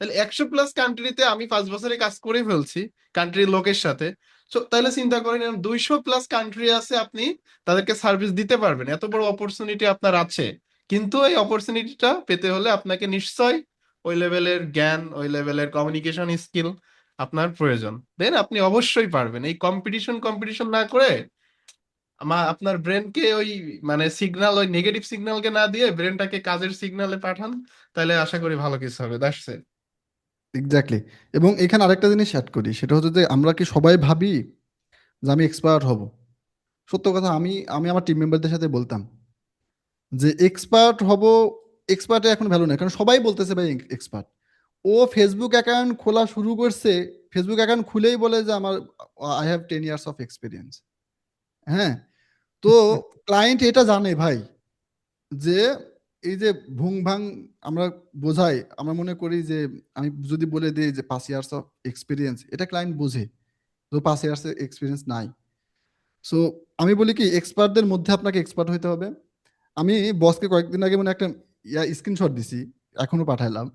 তাহলে 100 প্লাস কান্ট্রিতে আমি 5 বছরে কাজ করে ফেলছি কান্ট্রির লোকের সাথে। So, তাহলে চিন্তা করেন, 200 প্লাস কান্ট্রি আছে, আপনি তাদেরকে সার্ভিস দিতে পারবেন, এত বড় অপরচুনিটি আপনার আছে। কিন্তু এই অপরচুনিটিটা পেতে হলে আপনাকে নিশ্চয় ওই লেভেলের জ্ঞান, ওই লেভেলের কমিউনিকেশন স্কিল আপনার প্রয়োজন। দেন আপনি অবশ্যই পারবেন। এই কম্পিটিশন কম্পিটিশন না করে আপনার ব্রেনকে ওই মানে সিগন্যাল, ওই নেগেটিভ সিগন্যালকে না দিয়ে ব্রেনটাকে কাজের সিগন্যালে পাঠান, তাহলে আশা করি ভালো কিছু হবে। That's it. এক্সাক্টলি। এবং এখানে আরেকটা জিনিস অ্যাড করি, সেটা হচ্ছে যে আমরা কি সবাই ভাবি যে আমি এক্সপার্ট হব? সত্য কথা, আমি আমি আমার টিম মেম্বারদের সাথে বলতাম যে এক্সপার্ট হব, এক্সপার্টে এখন ভ্যালু নেই, কারণ সবাই বলতেছে ভাই এক্সপার্ট। ও ফেসবুক অ্যাকাউন্ট খোলা শুরু করছে, ফেসবুক অ্যাকাউন্ট খুলেই বলে যে আমার I have 10 years of experience. হ্যাঁ, তো ক্লায়েন্ট এটা জানে ভাই, যে এই যে ভুং ভাং আমরা বোঝাই, আমরা মনে করি যে আমি যদি বলে দিই যে 5 ইয়ার্স অফ এক্সপিরিয়েন্স, এটা ক্লায়েন্ট বোঝে তো 5 ইয়ার্স এক্সপিরিয়েন্স নাই। সো আমি বলি কি এক্সপার্টদের মধ্যে আপনাকে এক্সপার্ট হইতে হবে। আমি বসকে কয়েকদিন আগে মানে একটা স্ক্রিনশট দিছি, এখনো পাঠাইলাম।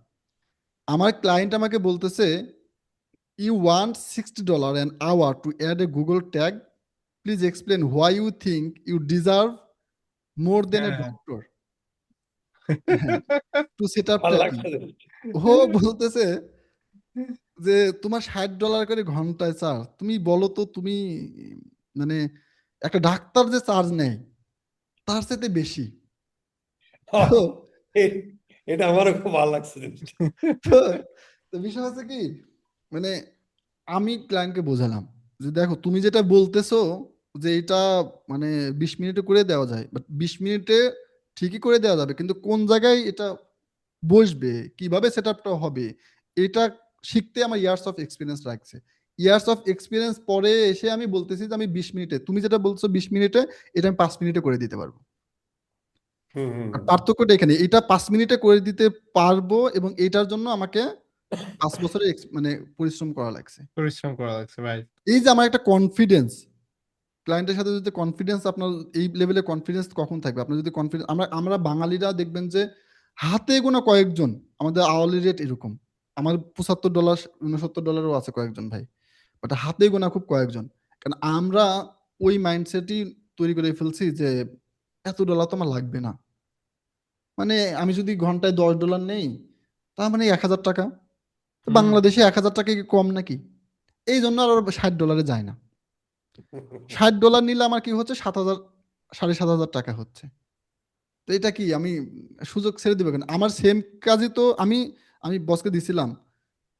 আমার ক্লায়েন্ট আমাকে বলতেছে, you want $60 an hour to add a Google tag, please explain why you think you deserve more than a হ্যাঁ। ডক্টর। হ্যাঁ, টু সেট আপ ভাল ট্র্যাকিং। লাগছে। ও বলতেছে যে তোমার $60 করে ঘন্টায় চার্জ, তুমি বলো তো তুমি মানে একটা ডাক্তার যে চার্জ নেয় তার সাথে বেশি। তো এ- এটা আমারও খুব ভালো লাগছে জিনিসটা। তো তো বিষয় হচ্ছে কি মানে আমি ক্লায়েন্টকে বোঝালাম যে দেখো তুমি যেটা বলতেছো যে এটা মানে 20 মিনিটে করে দেওয়া যায়, বাট 20 মিনিটে ঠিকই করে দেওয়া যাবে, কিন্তু কোন জায়গায় এটা বসবে, কিভাবে সেট আপটা হবে, এটা শিখতে আমার ইয়ার্স অফ এক্সপিরিয়েন্স লাগছে। ইয়ার্স অফ এক্সপিরিয়েন্স পরে এসে আমি বলতেছি যে আমি 20 মিনিটে, তুমি যেটা বলছো 20 মিনিটে, এটা আমি 5 মিনিটে করে দিতে পারবো। হুম হুম আর হুম। পার্থক্যটা এখানে, এটা 5 মিনিটে করে দিতে পারবো এবং এটার জন্য আমাকে 5 বছরের মানে পরিশ্রম করা লাগছে। পরিশ্রম করা লাগছে ভাই। এই যে আমার একটা কনফিডেন্স, ক্লায়েন্টের সাথে যদি কনফিডেন্স, আপনার এই লেভেলে কনফিডেন্স কখন থাকবে? আপনার যদি কনফিডেন্স, আমরা আমরা বাঙালিরা দেখবেন যে হাতে গোনা কয়েকজন, আমাদের আওয়ারলি রেট এরকম। আমার $75 $69ও আছে কয়েকজন ভাই। বাট হাতে গোনা খুব কয়েকজন। কারণ আমরা ওই মাইন্ডসেটই তৈরি করে ফেলছি যে এত ডলার তো আমার লাগবে না। মানে আমি যদি ঘন্টায় $10 নেই, তার মানে ৳1000। তো হুম। বাংলাদেশে ৳1000 কি কম নাকি? এই জন্য আর ওরা $60 যায় না। $60 নিলে আমার কি হচ্ছে 7,000 ৳7,500 হচ্ছে। তো এটা কি আমি সুযোগ ছেড়ে দিব কেন? আমার সেম কাজই তো আমি আমি বসকে দিছিলাম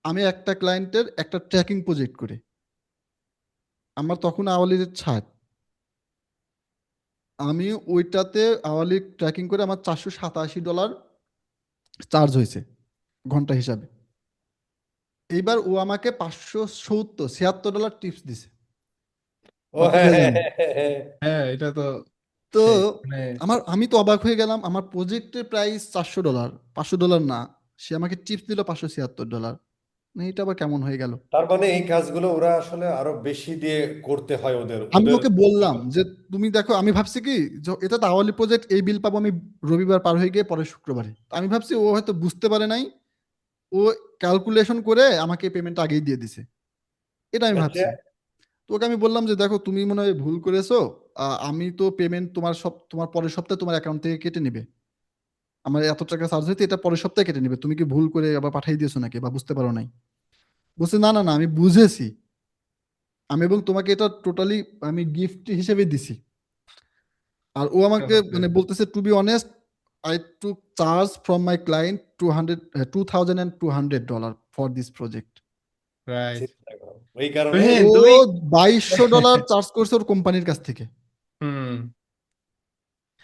আমি একটা ক্লায়েন্টের একটা ট্র্যাকিং প্রজেক্ট করে, আমার তখন আওয়ালি রেট 60, আমি ওইটাতে আওয়ালি ট্র্যাকিং করে আমার $487 চার্জ হয়েছে ঘন্টা হিসাবে। এইবার ও আমাকে $576 টিপস দিছে। ও বাপ্পি হ্যাঁ ভাই হ্যাঁ জানেন। হ্যাঁ হ্যাঁ, হ্যাঁ, এটা তো তো সেই মানে আমি তো অবাক হয়ে গেলাম, আমার প্রজেক্টের প্রাইস $400, $500 না, সে আমাকে টিপস দিল $576। মানে এটা আবার কেমন হয়ে গেল? তার মানে এই কাজগুলো ওরা আসলে আরো বেশি দিয়ে করতে হয় ওদের আমি ওদের ওকে বললাম যে তুমি দেখো, আমি ভাবছি কি যে এটা তো আওয়ারলি প্রজেক্ট, এই বিল পাবো আমি রবিবার পার হয়ে গিয়ে পরের শুক্রবারে। তো আমি ভাবছি ও হয়তো বুঝতে পারে নাই, ও ক্যালকুলেশন করে আমাকে পেমেন্ট আগেই দিয়ে দিছে, এটা আমি আচ্ছা ভাবছি। তো ওকে আমি বললাম যে দেখো তুমি মনে হয় ভুল করেছো, আমি তো পেমেন্ট তোমার পরের সপ্তাহে তোমার অ্যাকাউন্ট থেকে কেটে নিবে, আমার এত টাকা চার্জ হইতে এটা পরের সপ্তাহে কেটে নিবে, তুমি কি ভুল করে আবার পাঠিয়ে দিয়েছো নাকি বা বুঝতে পারো নাই? বলছে না না না, আমি বুঝেছি, আমি এবং তোমাকে এটা টোটালি আমি গিফট হিসেবে দিছি। আর ও আমাকে মানে বলতেছে to be honest, I took charge from my client $2,200 for this project. Right. চিন্তা করো এই কারণে তুহিন ও তুমি $2,200 চার্জ করছে ওর কোম্পানির কাছ থেকে। হুম,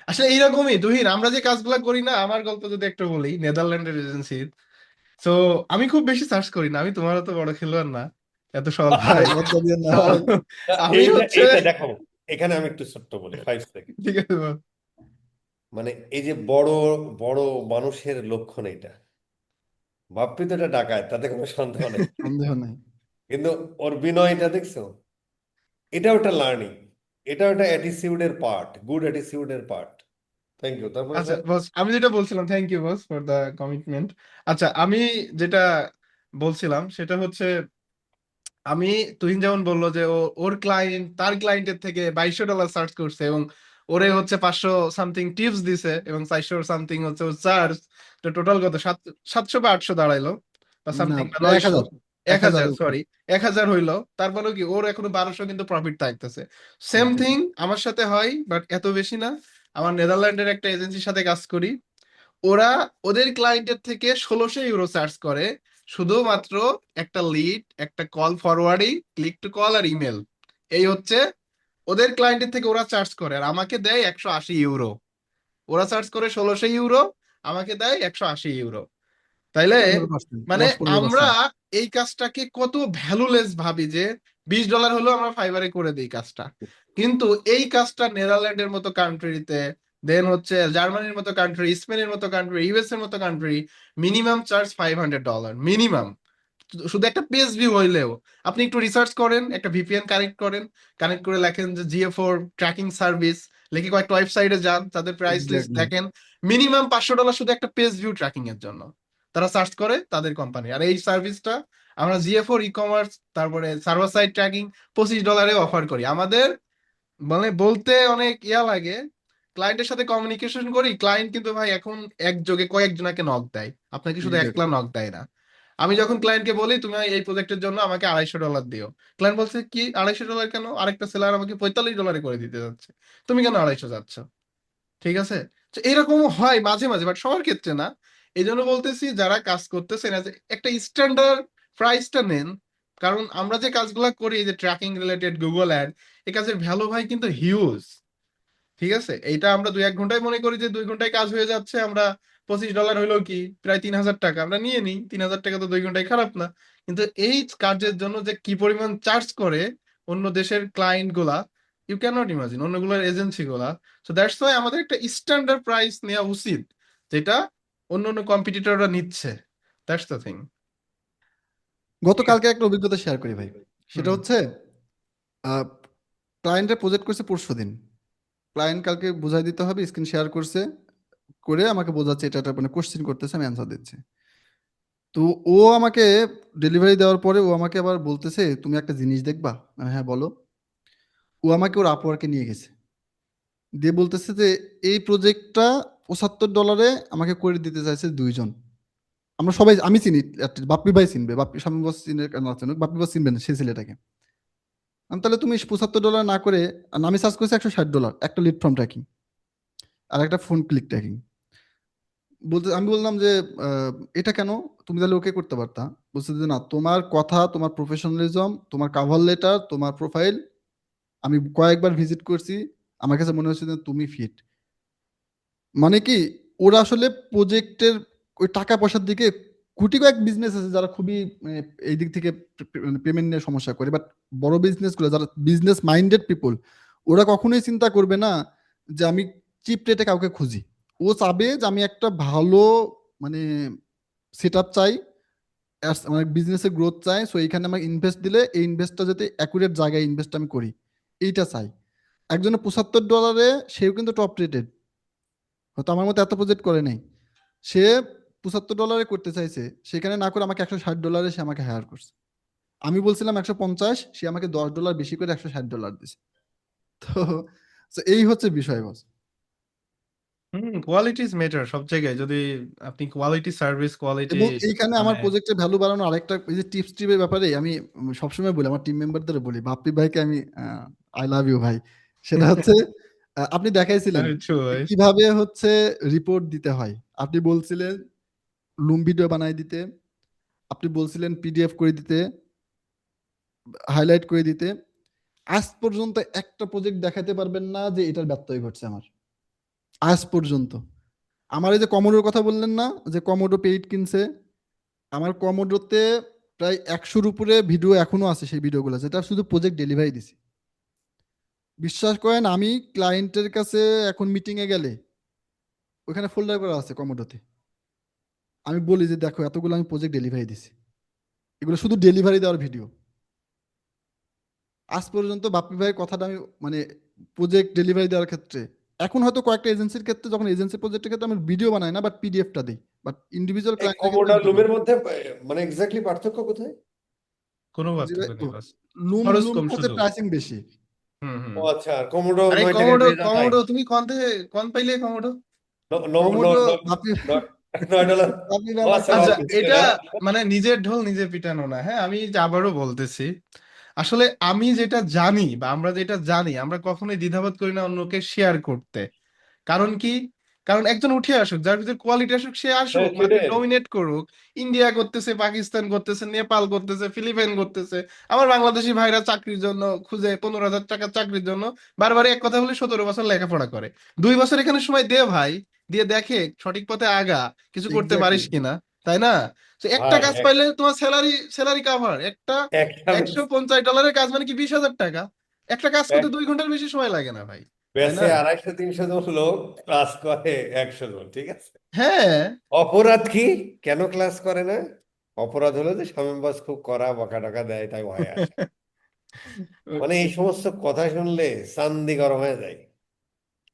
আসলে এইরকমই তুহিন, আমরা যে কাজগুলা করি না, আমার গল্প যদি একটু বলি, নেদারল্যান্ডের এজেন্সি। তো আমি খুব বেশি সার্চ করি না, আমি তোমারও তো বড় খেলোয়াড় না এত ভাই সহজভাবে। লজ্জা দিয়ে না তো ভাই। আমি এইটা হচ্ছে এইটা দেখো, এখানে আমি একটু ছোট্ট বলি 5 সেকেন্ড। ঠিক আছে বল। মানে এই যে বড় বড় মানুষের লক্ষণ এটা, বাপ্পি তো এটা ডাকায় তাতে কোনো সন্দেহ নেই, সন্দেহ নাই। কিন্তু ওর বিনয়টা দেখছো, এটাও একটা লার্নিং, এটাও একটা অ্যাটিটিউডের পার্ট, গুড অ্যাটিটিউডের পার্ট। থ্যাংক ইউ, তারপরে আচ্ছা স্যার। বস, আমি যেটা বলছিলাম, thank you boss for the commitment. আচ্ছা, আমি যেটা বলছিলাম সেটা হচ্ছে, আমি তুহিন যেমন বললো যে ওর ক্লায়েন্ট তার ক্লায়েন্টের থেকে $2,200 চার্জ করছে, এবং ওরে হচ্ছে 500 সামথিং টিপস দিছে, এবং 400 সামথিং হচ্ছে ওর চার্জ। তো টোটাল কত, 700 বা 800 দাঁড়াইলো, বা না সামথিং, বা প্রায় 900, 1,000, এক 1,000 হাজার উপরে। সরি 1,000 হইলো। তারপরেও কি ওর এখনো 1200 কিন্তু প্রফিট থাকতেছে। Same Exactly. থিং আমার সাথে হয়, বাট এত বেশি না। আমার নেদারল্যান্ডের একটা এজেন্সির সাথে কাজ করি, ওরা ওদের ক্লায়েন্টের থেকে 1,600 ইউরো চার্জ করে শুধুমাত্র একটা লিড, একটা call forwarding, click to call আর ইমেল। এই হচ্ছে ওদের ক্লায়েন্টের থেকে ওরা চার্জ করে, আর আমাকে দেয় 180 ইউরো। ওরা চার্জ করে 1,600 ইউরো, আমাকে দেয় 180 ইউরো। তাইলে 15%, মানে লস আমরা 15%। এই কাজটাকে কত ভ্যালুলেস ভাবি, যে $20 হলেও আমরা ফাইবারে করে দিই কাজটা। কিন্তু এই কাজটা নেদারল্যান্ডের মতো কান্ট্রিতে, দেন হচ্ছে জার্মানির মতো কান্ট্রি, স্পেনের মতো কান্ট্রি, ইউএস এর মতো কান্ট্রি, মিনিমাম চার্জ $500 মিনিমাম। শুধু একটা পেজ ভিউ হইলেও, আপনি একটু রিসার্চ করেন, একটা ভিপিএন কানেক্ট করেন, কানেক্ট করে লেখেন যে জিএ4 ট্র্যাকিং সার্ভিস, লিখে কয়েকটা ওয়েবসাইটে যান, তাদের প্রাইস লিস্ট এক্স্যাক্টলি। দেখেন, মিনিমাম $500 শুধু একটা পেজ ভিউ ট্র্যাকিং এর জন্য তারা চার্জ করে তাদের কোম্পানি। আর এই সার্ভিসটা আমরা জিএ4 ই কমার্স, তারপরে সার্ভার সাইড ট্র্যাকিং $25 অফার করি। আমাদের মানে বলতে অনেক ইয়া লাগে, ক্লায়েন্টের সাথে কমিউনিকেশন করি, ক্লায়েন্ট কিন্তু ভাই এখন একযোগে কয়েকজনকে নক দেয়, আপনাকে শুধু একলা এক্স্যাক্টলি। নক দেয় না। আমি যখন ক্লায়েন্টকে বলি তুমি এই প্রজেক্টের জন্য আমাকে $250 দিও, ক্লায়েন্ট বলছে কি $250 কেন, আরেকটা সেলার আমাকে $45 করে দিতে যাচ্ছে, তুমি কেন 250 যাচ্ছ? ঠিক আছে। তো এরকম হয় মাঝে মাঝে, বাট সবার ক্ষেত্রে না। এই জন্য বলতেছি যারা কাজ করতেছেন একটা স্ট্যান্ডার্ড প্রাইসটা নেন। কারণ আমরা যে কাজগুলো করি, যে ট্র্যাকিং রিলেটেড, গুগল অ্যাড, এই কাজের ভ্যালু ভাই কিন্তু হিউজ। ঠিক আছে, এইটা আমরা 2-1 ঘন্টায় মনে করি যে 2 ঘন্টায় কাজ হয়ে যাচ্ছে, আমরা $25 হইলো কি প্রায় $3,000 আমরা নিয়ে নিই, $3,000 তো 2 ঘন্টায় খারাপ না। কিন্তু এই কাজের জন্য যে কি পরিমাণ চার্জ করে অন্য দেশের ক্লায়েন্ট গুলা, ইউ ক্যান নট ইমাজিন, অন্যগুলোর এজেন্সি গুলা। সো দ্যাটস ওয়াই আমাদের একটা স্ট্যান্ডার্ড প্রাইস নেওয়া উচিত, যেটা অন্য অন্য কম্পিটিটররা নিচ্ছে। That's the thing. ঠিক আছে। গতকালকে একটা অভিজ্ঞতা শেয়ার করি ভাই। সেটা হুম। হচ্ছে ক্লায়েন্টের প্রজেক্ট করছে পরশুদিন, ক্লায়েন্ট কালকে বুঝাই দিতে হবে, স্ক্রিন শেয়ার করছে, করে আমাকে বোঝাচ্ছে, এটা মানে কোশ্চেন করতেছে, আমি অ্যান্সার দিচ্ছি। তো ও আমাকে ডেলিভারি দেওয়ার পরে ও আমাকে আবার বলতেছে তুমি একটা জিনিস দেখবা। হ্যাঁ বলো। ও আমাকে ওর আপওয়ার্কে নিয়ে গেছে, দিয়ে বলতেছে যে এই প্রজেক্টটা $75 আমাকে করে দিতে চাইছে দুইজন। আমরা সবাই, আমি চিনি, at least বাপ্পি ভাই চিনবে, বাপ্পি স্বামী বস চিনে না চিনুক, বাপ্পি বস চিনবেন সেই ছেলেটাকে। আমি তাহলে তুমি $75 না করে, আর আমি সার্চ করছি $160 একটা লিড ফ্রম ট্র্যাকিং আর একটা ফোন ক্লিক ট্র্যাকিং। আমি বললাম যে আহ, এটা কেন, তুমি তাহলে ওকে করতে পারতা। বলছে যে না, তোমার কথা, তোমার প্রফেশনালিজম, তোমার কাভার লেটার, তোমার প্রোফাইল আমি কয়েকবার ভিজিট করছি, আমার কাছে মনে হচ্ছে যে তুমি ফিট। মানে কি, ওরা আসলে প্রজেক্টের ওই টাকা পয়সার দিকে, কোটি কয়েক বিজনেস আছে যারা খুবই মানে, এই দিক থেকে পেমেন্ট নিয়ে সমস্যা করে, বাট বড় বিজনেস গুলো যারা বিজনেস মাইন্ডেড পিপল, ওরা কখনোই চিন্তা করবে না যে আমি চিপ রেটে কাউকে খুঁজি। ও চাবে যে আমি একটা ভালো মানে সেট আপ চাই, মানে বিজনেসে গ্রোথ চাই, সো এইখানে আমার ইনভেস্ট দিলে এই ইনভেস্টটা যাতে অ্যাকুরেট জায়গায় ইনভেস্ট আমি করি, এইটা চাই। একজনের $75, সেও কিন্তু টপ রেটেড, হয়তো আমার মতো এত প্রজেক্ট করে নাই। সে $75 করতে চাইছে, সেখানে না করে আমাকে $160 সে আমাকে হায়ার করছে। আমি বলছিলাম 150, সে আমাকে $10 বেশি করে $160 দিছে। তো তো এই হচ্ছে বিষয় বস। কোয়ালিটিজ ম্যাটার সব জায়গায়। যদি আপনি কোয়ালিটি সার্ভিস, কোয়ালিটি এবং এইখানে মানে আমার প্রজেক্টের ভ্যালু বাড়ানো আরেকটা, এই যে টিপস টিপের ব্যাপারে আমি সবসময় বলি, আমার টিম মেম্বারদের বলি, বাপ্পি ভাইকে আমি আই লাভ ইউ ভাই। সেটা হচ্ছে আপনি দেখাইছিলেন ট্রু যে ভাই। কিভাবে হচ্ছে রিপোর্ট দিতে হয়। আপনি বলছিলেন লুম ভিডিও বানাই দিতে, আপনি বলছিলেন পিডিএফ করে দিতে, হাইলাইট করে দিতে। আজ পর্যন্ত একটা প্রজেক্ট দেখাতে পারবেন না যে এটার ব্যত্যয় ঘটছে আমার, আজ পর্যন্ত। আমার এই যে কমোডোর কথা বললেন না, যে কমোডো পেইড কিনছে, আমার কমোডোতে প্রায় 100-র উপরে ভিডিও এখনো আছে, সেই ভিডিওগুলো যেটা শুধু প্রজেক্ট ডেলিভারি দিছি। বিশ্বাস করেন, আমি ক্লায়েন্টের কাছে এখন মিটিং এ গেলে ওখানে ফোল্ডার করা আছে কমোডোতে, আমি বলি যে দেখো এতগুলো আমি প্রজেক্ট ডেলিভারি দিছি, এগুলো শুধু ডেলিভারি দেওয়ার ভিডিও। আজ পর্যন্ত বাপ্পি ভাইয়ের কথাটা আমি মানে প্রজেক্ট ডেলিভারি দেওয়ার ক্ষেত্রে, এখন হয়তো কয়েকটা এজেন্সির ক্ষেত্রে, যখন এজেন্সি প্রজেক্টের ক্ষেত্রে আমি ভিডিও বানাই না, বাট পিডিএফটা দিই, বাট ইন্ডিভিজুয়াল এই ক্লায়েন্টের ক্ষেত্রে কমোডার ভিডিও লুমের বানাই। মধ্যে মানে এক্স্যাক্টলি পার্থক্য কোথায়? কোনো জি ভাই, পার্থক্য ও নেই বাস, লুম খরচ লুম কম হচ্ছে শুধু। প্রাইসিং বেশি। হুম। ও আচ্ছা, আর কমোডো আরে 9 টাকায় কমোডো, পেয়ে যাও তাই? কমোডো তুমি কোন পাইলে কমোডো? কমোডো বাপি $9। বাপি ভাই ও আমার আচ্ছা, আচ্ছা, কাছে। $9 এটা না? মানে নিজের ঢোল নিজে পিটানো না। হ্যাঁ, আমি যে আবারও বলতেছি, আসলে আমি যেটা জানি বা আমরা যেটা জানি, আমরা কখনোই দ্বিধাবোধ করি না অন্যকে শেয়ার করতে। কারণ কি? কারণ একজন উঠে আসুক, যার ভিতরে কোয়ালিটি আসুক, সে হ্যাঁ আসুক, মার্কেট সেটাই। ডমিনেট করুক। ইন্ডিয়া করতেছে, পাকিস্তান করতেছে, নেপাল করতেছে, ফিলিপাইন করতেছে। আমার বাংলাদেশি ভাইরা চাকরির জন্য খুঁজে, 15,000 টাকার চাকরির জন্য বারবার এক কথা বলে 17 বছর লেখাপড়া করে। 2 বছর এখানে সময় দে ভাই, দিয়ে দেখে সঠিক পথে আগা, কিছু করতে এক্স্যাক্টলি। পারিস কিনা, তাই না? তো একটা ভাই কাজ পাইলে তোমার স্যালারি, স্যালারি কাভার একটা। একটা $150 কাজ মানে কি 20,000 টাকা? একটা কাজ করতে 2 ঘন্টার বেশি সময় লাগে না ভাই, তাই ব্যাচে না? 250-300 জন লোক, ক্লাস করে 100 জন, ঠিক আছে। হ্যাঁ। অপরাধ কি? কেন ক্লাস করে না? অপরাধ হলো যে শামীম বাস খুব কড়া বকা টকা দেয়, তাই ভয় আসে। মানে এই সমস্ত কথা শুনলে চান্দি গরম হয়ে যায়,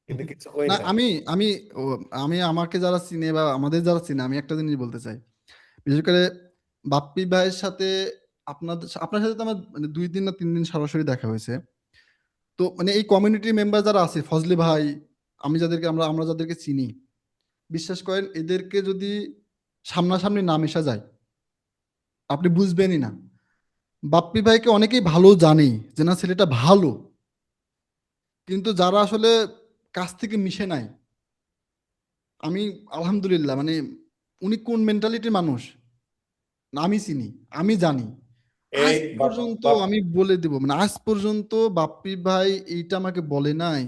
কিন্তু কিছু কই না না। আমি আমি ও, আমি আমাকে যারা চিনে বা আমাদের যারা চিনে, আমি একটা জিনিস বলতে চাই। বিশেষ করে বাপ্পি ভাইয়ের সাথে, আপনার সাথে তো আমার মানে 2 দিন না 3 দিন সরাসরি দেখা হয়েছে। তো মানে এই কমিউনিটি মেম্বার যারা আছে, ফজলি ভাই, আমি যাদেরকে আমরা আমরা যাদেরকে চিনি, বিশ্বাস করেন এদেরকে যদি সামনাসামনি না মেশা যায় আপনি বুঝবেনই না। বাপ্পি ভাইকে অনেকেই ভালো জানে যে না ছেলেটা ভালো, কিন্তু যারা আসলে কাছ থেকে মিশে নাই, আমি আলহামদুলিল্লাহ মানে উনি কোন মেন্টালিটির মানুষ না আমি চিনি, আমি জানি। এই আজ বাপ পর্যন্ত বাপ আমি বলে দিব, মানে আজ পর্যন্ত বাপ্পি ভাই এইটা আমাকে বলে নাই,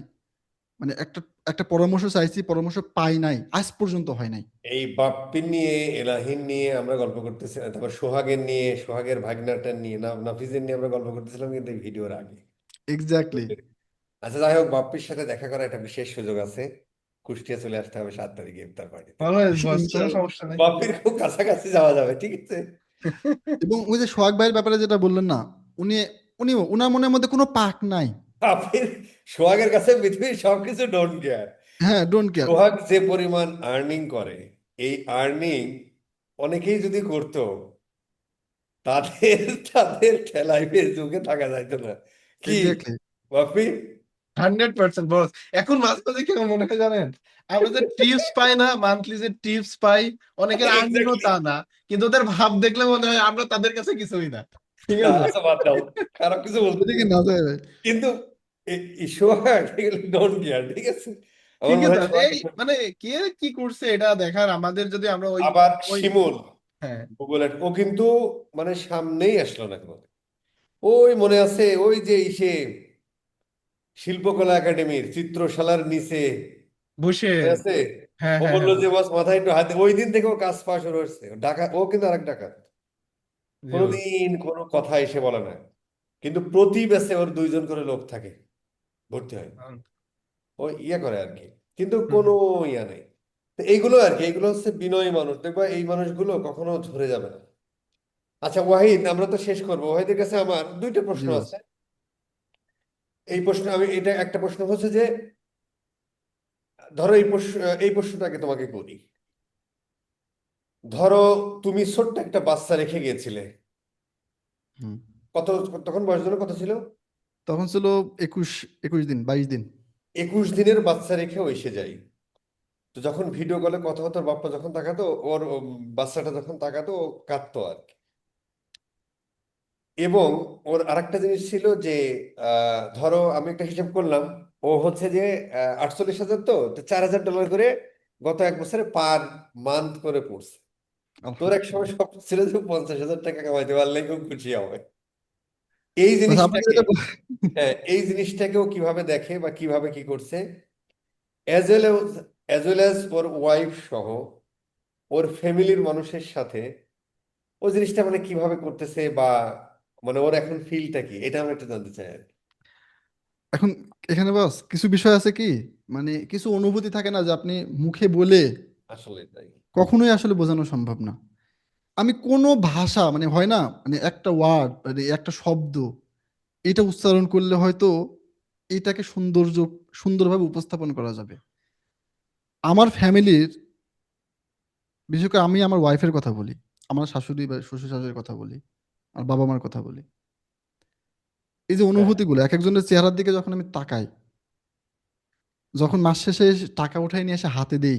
মানে একটা একটা পরামর্শ চাইছি, পরামর্শ পাই নাই, আজ পর্যন্ত হয় নাই। এই বাপ্পির নিয়ে, এলাহিন নিয়ে আমরা গল্প করতেছিলাম, তারপর সোহাগের নিয়ে, সোহাগের ভাগনাটার নিয়ে, নাফিজের নিয়ে আমরা গল্প করতেছিলাম কিন্তু এই ভিডিওর আগে। এক্স্যাক্টলি। আচ্ছা যাই হোক, বাপ্পির সাথে দেখা করার একটা বিশেষ সুযোগ আছে। কুষ্টিয়া চলে আসতে হবে 7 তারিখে ইফতার পার্টিতে। অলওয়েজ বস, কোনো ইনশাল্লাহ। সমস্যা নেই। বাপ্পির খুব কাছাকাছি যাওয়া যাবে, ঠিক আছে। এবং ওই যে সোহাগ ভাইয়ের ব্যাপারে যেটা বললেন না, উনি উনি ওনার মনের মধ্যে কোনো পাক নাই। বাপ্পির, সোহাগের কাছে পৃথিবীর সবকিছু ডোন্ট কেয়ার। হ্যাঁ, ডোন্ট কেয়ার। সোহাগ যে পরিমাণ আর্নিং করে, এই আর্নিং অনেকেই যদি করতো, তাদের তাদের ঠেলায় যুগে থাকা যাইতো না। কি এক্স্যাক্টলি। বাপ্পি? 100% বস। এখন মাঝে মাঝে কেন মনে হয় জানেন, আমরা যে টিপস পাই না, মান্থলি যে টিপস পাই, অনেকের আর্নিংও এক্স্যাক্টলি। তা না, কিন্তু ওদের ভাব দেখলে মনে হয় আমরা তাদের কাছে কিছুই না। ঠিক না আছে। আচ্ছা বাদ দাও, খারাপ কিছু বলতেছি ওদিকে না। না যায় ভাই। কিন্তু সোহাগ ডোন্ট কেয়ার, ঠিক আছে। আমার ঠিকই মনে তো হয় সোহাগ এই মানে কে কি করছে এটা দেখার আমাদের যদি আমরা ওই আবার ওই শিমুল হ্যাঁ ভূগোলের ও কিন্তু মানে সামনেই আসলো না কোনো। ওই মনে আছে ওই যে ইসে শিল্পকলা একাডেমির চিত্রশালার নিচে বসে মনে আছে, হ্যাঁ ও হ্যাঁ বললো হ্যাঁ যে বস মাথায় একটু হাতে, ওই দিন থেকে ও কাজ পাওয়া শুরু হচ্ছে ডাকা, ও কিন্তু আরেক ডাকাত, জি বস। কোনোদিন কোনো কথা এসে বলে না, কিন্তু প্রতি ব্যাচে ওর দুইজন করে লোক থাকে, ভর্তি হয়, হুম, ও ইয়ে করে আর কি, কিন্তু হুম, কোনো ইয়া নেই। তো এইগুলো আর কি, এইগুলো হচ্ছে বিনয়ী মানুষ, দেখবা এই মানুষগুলো কখনো ঝরে যাবে না। আচ্ছা ওয়াহিদ, আমরা তো শেষ করবো, ওয়াহিদের কাছে আমার দুইটা জি প্রশ্ন বস। আছে। এই প্রশ্ন আমি, এটা একটা প্রশ্ন হচ্ছে যে, ধরো এই প্রশ্নটাকে তোমাকে করি। ধরো তুমি ছোট্ট একটা বাচ্চা রেখে গিয়েছিলে, হুম। কত, তখন বয়স ধরো কত ছিল? তখন ছিল 21 21 দিন 22 দিন। 21 দিনের বাচ্চা রেখে ও এসে যাই। তো যখন ভিডিও কলে কথা হতো, ওর বাপ্পা যখন তাকাতো, ওর বাচ্চাটা যখন তাকাতো, ও কাঁদতো আর কি। এবং ওর আরেকটা জিনিস ছিল যে, ধরো আমি একটা হিসাব করলাম, ও হচ্ছে যে 48,000, তো তো $4,000 করে গত 1 বছরে পার মান্থ করে পড়ছে। তোর এক সময় আলহামদুলিল্লাহ। স্বপ্ন ছিল যে 50,000 কামাইতে পারলে খুব খুশি হবে। এই বাস আপনি জিনিসটাকে, যেটা হ্যাঁ এই জিনিসটাকেও কিভাবে দেখে বা কিভাবে কি করছে, অ্যাজ ওয়েল অ্যাজ ওর ওয়াইফ সহ ওর ফ্যামিলির মানুষের সাথে ও জিনিসটা মানে কিভাবে করতেছে, বা মানে ওর এখন ফিলটা কি, এটা আমি একটু জানতে চাই আর কি। এখন এখানে বাস কিছু বিষয় আছে কি, মানে কিছু অনুভূতি থাকে না যে আপনি মুখে বলে আসলে তাই। কখনোই আসলে বোঝানো সম্ভব না। আমি কোনো ভাষা মানে হয় না, মানে একটা ওয়ার্ড মানে একটা শব্দ এটা উচ্চারণ করলে হয়তো এটাকে সুন্দরভাবে উপস্থাপন করা যাবে। আমার ফ্যামিলির, বিশেষ করে আমি আমার ওয়াইফের কথা বলি, আমার শাশুড়ি বা শ্বশুর শাশুড়ির কথা বলি, আর বাবা মার কথা বলি, এই যে হ্যাঁ, অনুভূতিগুলো এক একজনের চেহারার দিকে যখন আমি তাকাই, যখন মাস শেষে টাকা উঠাই নিয়ে এসে হাতে দেই,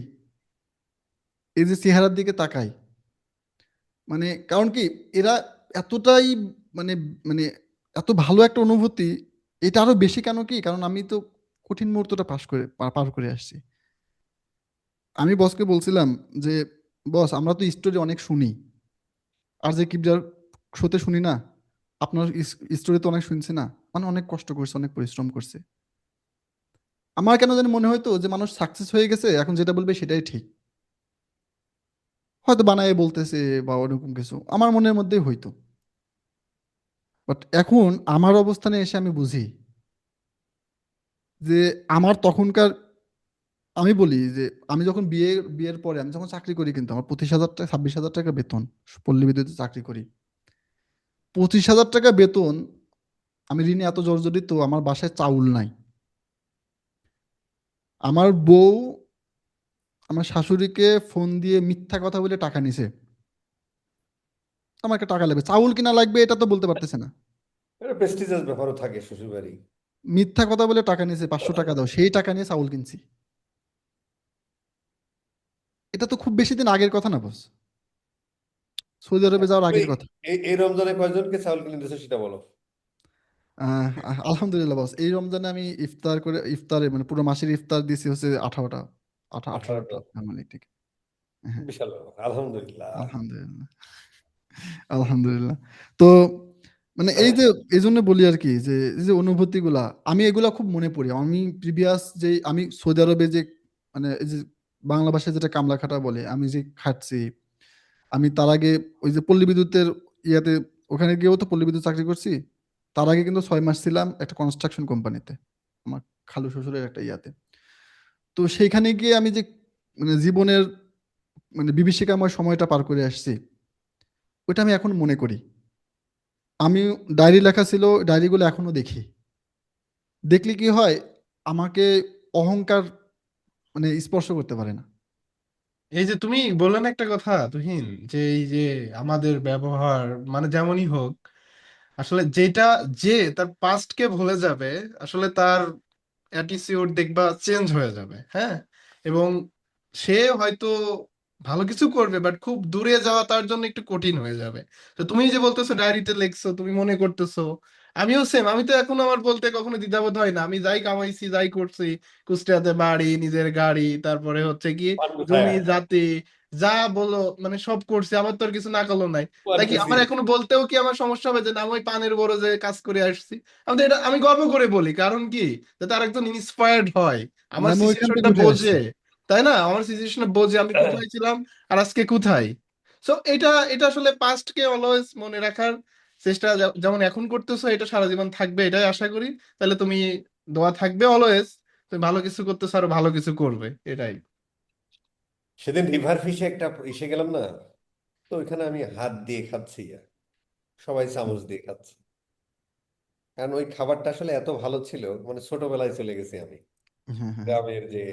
এই যে চেহারার দিকে তাকাই, মানে কারণ কি এরা এতটাই মানে মানে এত ভালো একটা অনুভূতি, এটা আরো বেশি কেন কি, কারণ আমি তো কঠিন মুহূর্তটা পার করে আসছি। আমি বসকে বলছিলাম যে বস আমরা তো স্টোরি অনেক শুনি, আর যে কিপজার শোতে শুনি না, আপনার স্টোরি তো অনেক শুনছি না, মানে অনেক কষ্ট করছে অনেক পরিশ্রম করছে। আমার কেন জানি মনে হয়তো যে মানুষ সাকসেস হয়ে গেছে, এখন যেটা বলবে সেটাই ঠিক, হয়তো বানায়ে বলতেছে বা ওরকম কিছু আমার মনের মধ্যেই হইতো। বাট এখন আমার অবস্থানে এসে আমি বুঝি যে আমার তখনকার, আমি বলি যে আমি যখন বিয়ের পরে আমি যখন চাকরি করি, কিন্তু আমার 25,000 টাকা 26,000 টাকা বেতন, পল্লী বিদ্যুতে চাকরি করি, 25,000 টাকা বেতন, আমি ঋণে এত জর্জরিত, আমার বাসায় চাউল নাই। আমার বউ আমার শাশুড়িকে ফোন দিয়ে মিথ্যা কথা বলে টাকা নিছে, আমাকে টাকা লাগবে, চাউল কিনা লাগবে এটা তো বলতে পারতেছে না, এটা প্রেস্টিজিয়াস ব্যাপারও থাকে শ্বশুর বাড়ি। মিথ্যা কথা বলে টাকা নিছে, 500 টাকা দাও, সেই টাকা নিয়ে চাউল কিনছি। এটা তো খুব বেশি দিন আগের কথা না বস, সৌদি আরবে যাওয়ার তুমি আগের কথা। এই রমজানে কয়জনকে চাউল কিনে দিয়েছো সেটা বলো। আলহামদুলিল্লাহ বস, এই রমজানে আমি ইফতারে মানে পুরো মাসের ইফতার দিছি হচ্ছে 18টা, 18টা 18টা, মানে ঠিক। হ্যাঁ, বিশাল ব্যাপার, আলহামদুলিল্লাহ। আলহামদুলিল্লাহ, আলহামদুলিল্লাহ। তো মানে এই যে এই জন্য বলি আর কি যে এই যে অনুভূতিগুলা, আমি এগুলা খুব মনে পড়ি। আমি প্রিভিয়াস যে আমি সৌদি আরবে যে মানে এই যে বাংলা ভাষায় যেটা কামলা খাটা বলে, আমি যে খাটছি, আমি তার আগে ওই যে পল্লী বিদ্যুতের ইয়াতে, ওখানে গিয়েও তো পল্লী বিদ্যুৎ চাকরি করছি। তার আগে কিন্তু 6 মাস ছিলাম একটা কনস্ট্রাকশন কোম্পানিতে, আমার খালু শ্বশুরের একটা ইয়াতে। তো সেইখানে গিয়ে আমি যে মানে জীবনের মানে বিভীষিকাময় সময়টা পার করে আসছি, ওইটা আমি এখন মনে করি। আমি ডায়েরি লেখা ছিল, ডায়েরিগুলো এখনো দেখি, দেখলে কি হয়, আমাকে অহংকার মানে স্পর্শ করতে পারে না। এই যে তুমি বললে না একটা কথা তুহিন, যে এই যে আমাদের ব্যবহার মানে যেমনই হোক, আসলে যেটা যে তার পাস্ট কে ভুলে যাবে, আসলে তার অ্যাটিটিউড দেখবা চেঞ্জ হয়ে যাবে, হ্যাঁ। এবং সে হয়তো ভালো কিছু করবে, বাট খুব দূরে যাওয়া তার জন্য একটু কঠিন হয়ে যাবে। তো তুমি যে বলতেছো ডায়েরিতে লিখছো, তুমি মনে করতেছো, আমিও সেম, আমি তো এখন আমার বলতে কখনো দ্বিধাবোধ হয় না, আমি যাই কামাইছি যাই করছি, কুষ্টিয়াতে বাড়ি, নিজের গাড়ি, তারপরে হচ্ছে কি পান কোথায়? জমি জাতি, যা বলো মানে সব করছি, আমার তো আর কিছু না করলো নাই। তাই কি পারতেছি। আমার এখনো বলতেও কি আমার সমস্যা হবে যে না আমি ওই পানের বড় যে কাজ করে আসছি? আমি তো এটা আমি গর্ব করে বলি, কারণ কি যাতে আরেকজন ইন্সপায়ার্ড হয়, আমার আমি ওইখান থেকে সিচুয়েশনটা উঠে বোঝে, আসছি। তাই না? আমার সিচুয়েশনটা বোঝে আমি কোথায় ছিলাম আর আজকে কোথায়। সো এটা এটা আসলে পাস্টকে অলওয়েজ মনে রাখার চেষ্টা যেমন এখন করতেছো, এটা সারা জীবন থাকবে এটাই আশা করি। তাহলে তুমি, দোয়া থাকবে অলওয়েজ, তুমি ভালো কিছু করতেছো আরো ভালো কিছু করবে, এটাই। সেদিন রিভার ফিশে একটা এসে গেলাম না, তো ওইখানে আমি হাত দিয়ে খাচ্ছি, সবাই চামচ দিয়ে খাচ্ছে। কারণ ওই খাবারটা আসলে এত ভালো ছিল, মানে ছোটবেলায় চলে গেছি আমি। হ্যাঁ, হ্যাঁ, হ্যাঁ। গ্রামের যে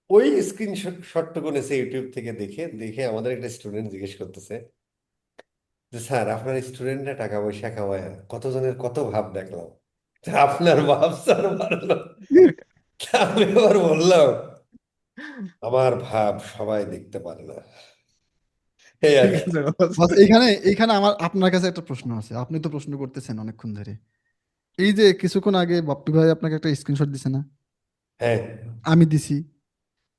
ওই স্ক্রিনশট শটটুকু নিয়েছে ইউটিউব থেকে দেখে দেখে আমাদের একটা স্টুডেন্ট জিজ্ঞেস করতেছে যে স্যার আপনার স্টুডেন্টরা টাকা পয়সা কামায় কতজনের কত ভাব দেখলাম, তা আপনার ভাব স্যার ভালো। তা আমি আবার বললাম আমার ভাব সবাই দেখতে পারে না, এই আর ঠিক কি। আছে boss। বাস এইখানে এইখানে আমার আপনার কাছে একটা প্রশ্ন আছে, আপনি তো প্রশ্ন করতেছেন অনেকক্ষণ ধরে। এই যে কিছুক্ষণ আগে বাপ্পি ভাই আপনাকে একটা স্ক্রিনশট দিছে না, হ্যাঁ, আমি দিছি,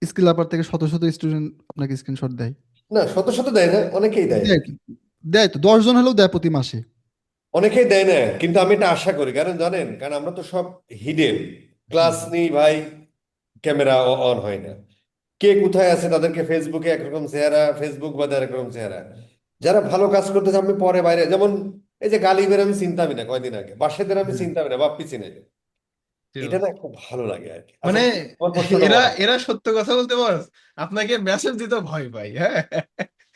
স্কিল আপার থেকে শত শত স্টুডেন্ট আপনাকে স্ক্রিনশট দেয়। না শত শত দেয় না, অনেকেই দেয়। দেয় তো, দেয় তো 10 জন হলেও দেয় প্রতি মাসে। অনেকেই দেয় না, কিন্তু আমি এটা আশা করি, কারণ জানেন, কারণ আমরা তো সব হিডেন হুম, ক্লাস নেই ভাই, ক্যামেরা অন হয় না, কে কোথায় আছে তাদেরকে ফেসবুকে একরকম চেহারা, ফেসবুক বাদে একরকম চেহারা। যারা ভালো কাজ করতেছে আমি পরে বাইরে, যেমন এই যে গালিবের আমি চিন্তামি না, কয়দিন আগে বাসেদের আমি হ্যাঁ। চিন্তামি না, বাপ্পি চিনে। জি এটা boss। না খুব ভালো লাগে আর কি। আচ্ছা, মানে তোমার প্রশ্নটা এরা বলো। এরা সত্য কথা বলতে বস, আপনাকে মেসেজ দিতে ভয় পাই, হ্যাঁ।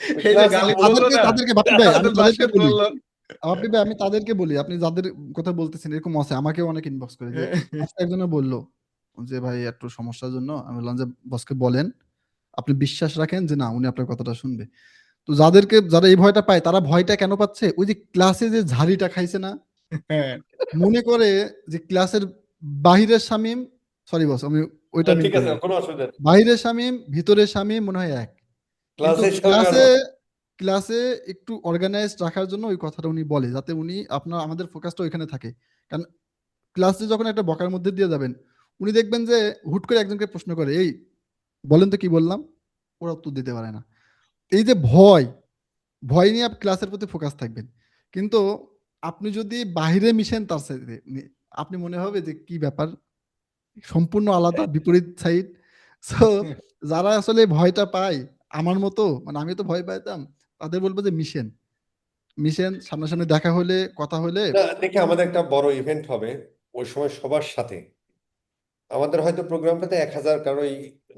ওই এই যে ক্লাসে গালি বললো তাদেরকে না, তাদেরকে বাপ্পি ভাই আমি আমাদের তাদেরকে বাসের বলি, বললো। বাপ্পি ভাই আমি তাদেরকে বলি, আপনি যাদের কথা বলতেছেন এরকম আছে, আমাকেও অনেক ইনবক্স করে যে আজকে একজনে বললো যে ভাই একটু সমস্যার জন্য, আমি বললাম যে বসকে বলেন, আপনি বিশ্বাস রাখেন যে না উনি আপনার কথাটা শুনবে। তো যারা এই ভয়টা পায়, তারা ভয়টা কেন পাচ্ছে, ওই যে ক্লাসে যে ঝাড়িটা খাইছে না, হ্যাঁ, মনে করে যে ক্লাসের বাহিরের শামীম, সরি বস আমি ওইটা মিন ঠিক করি আছে, নাই, কোনো অসুবিধা নেই। বাহিরের শামীম ভিতরের শামীম মনে হয় এক। কিন্তু ক্লাসের সামনে আর ক্লাসে ক্লাসে একটু অর্গানাইজড রাখার জন্য ওই কথাটা উনি বলে, যাতে উনি আমাদের ফোকাসটা ওইখানে থাকে। কারণ ক্লাসে যখন একটা বকার মধ্যে দিয়ে যাবেন, উনি দেখবেন যে হুট করে একজনকে প্রশ্ন করে, এই বলেন তো কি বললাম, ওরা উত্তর দিতে পারে না। এই যে ভয়, ভয় নিয়ে ক্লাসের প্রতি ফোকাস থাকবেন। কিন্তু আপনি যদি বাহিরে মিশেন তার সাথে, আপনি মনে হবে যে কি ব্যাপার, সম্পূর্ণ আলাদা বিপরীত সাইড। সো যারা আসলে ভয়টা পায় আমার মতো, মানে আমি তো ভয় পাইতাম, তাদের বলবো যে মিশেন, মিশেন, সামনাসামনি দেখা হলে কথা হলে। না, দেখি আমাদের একটা বড় ইভেন্ট হবে, ওই সময় সবার সাথে আমাদের হয়তো প্রোগ্রামটাতে 1,000, কারণ ওই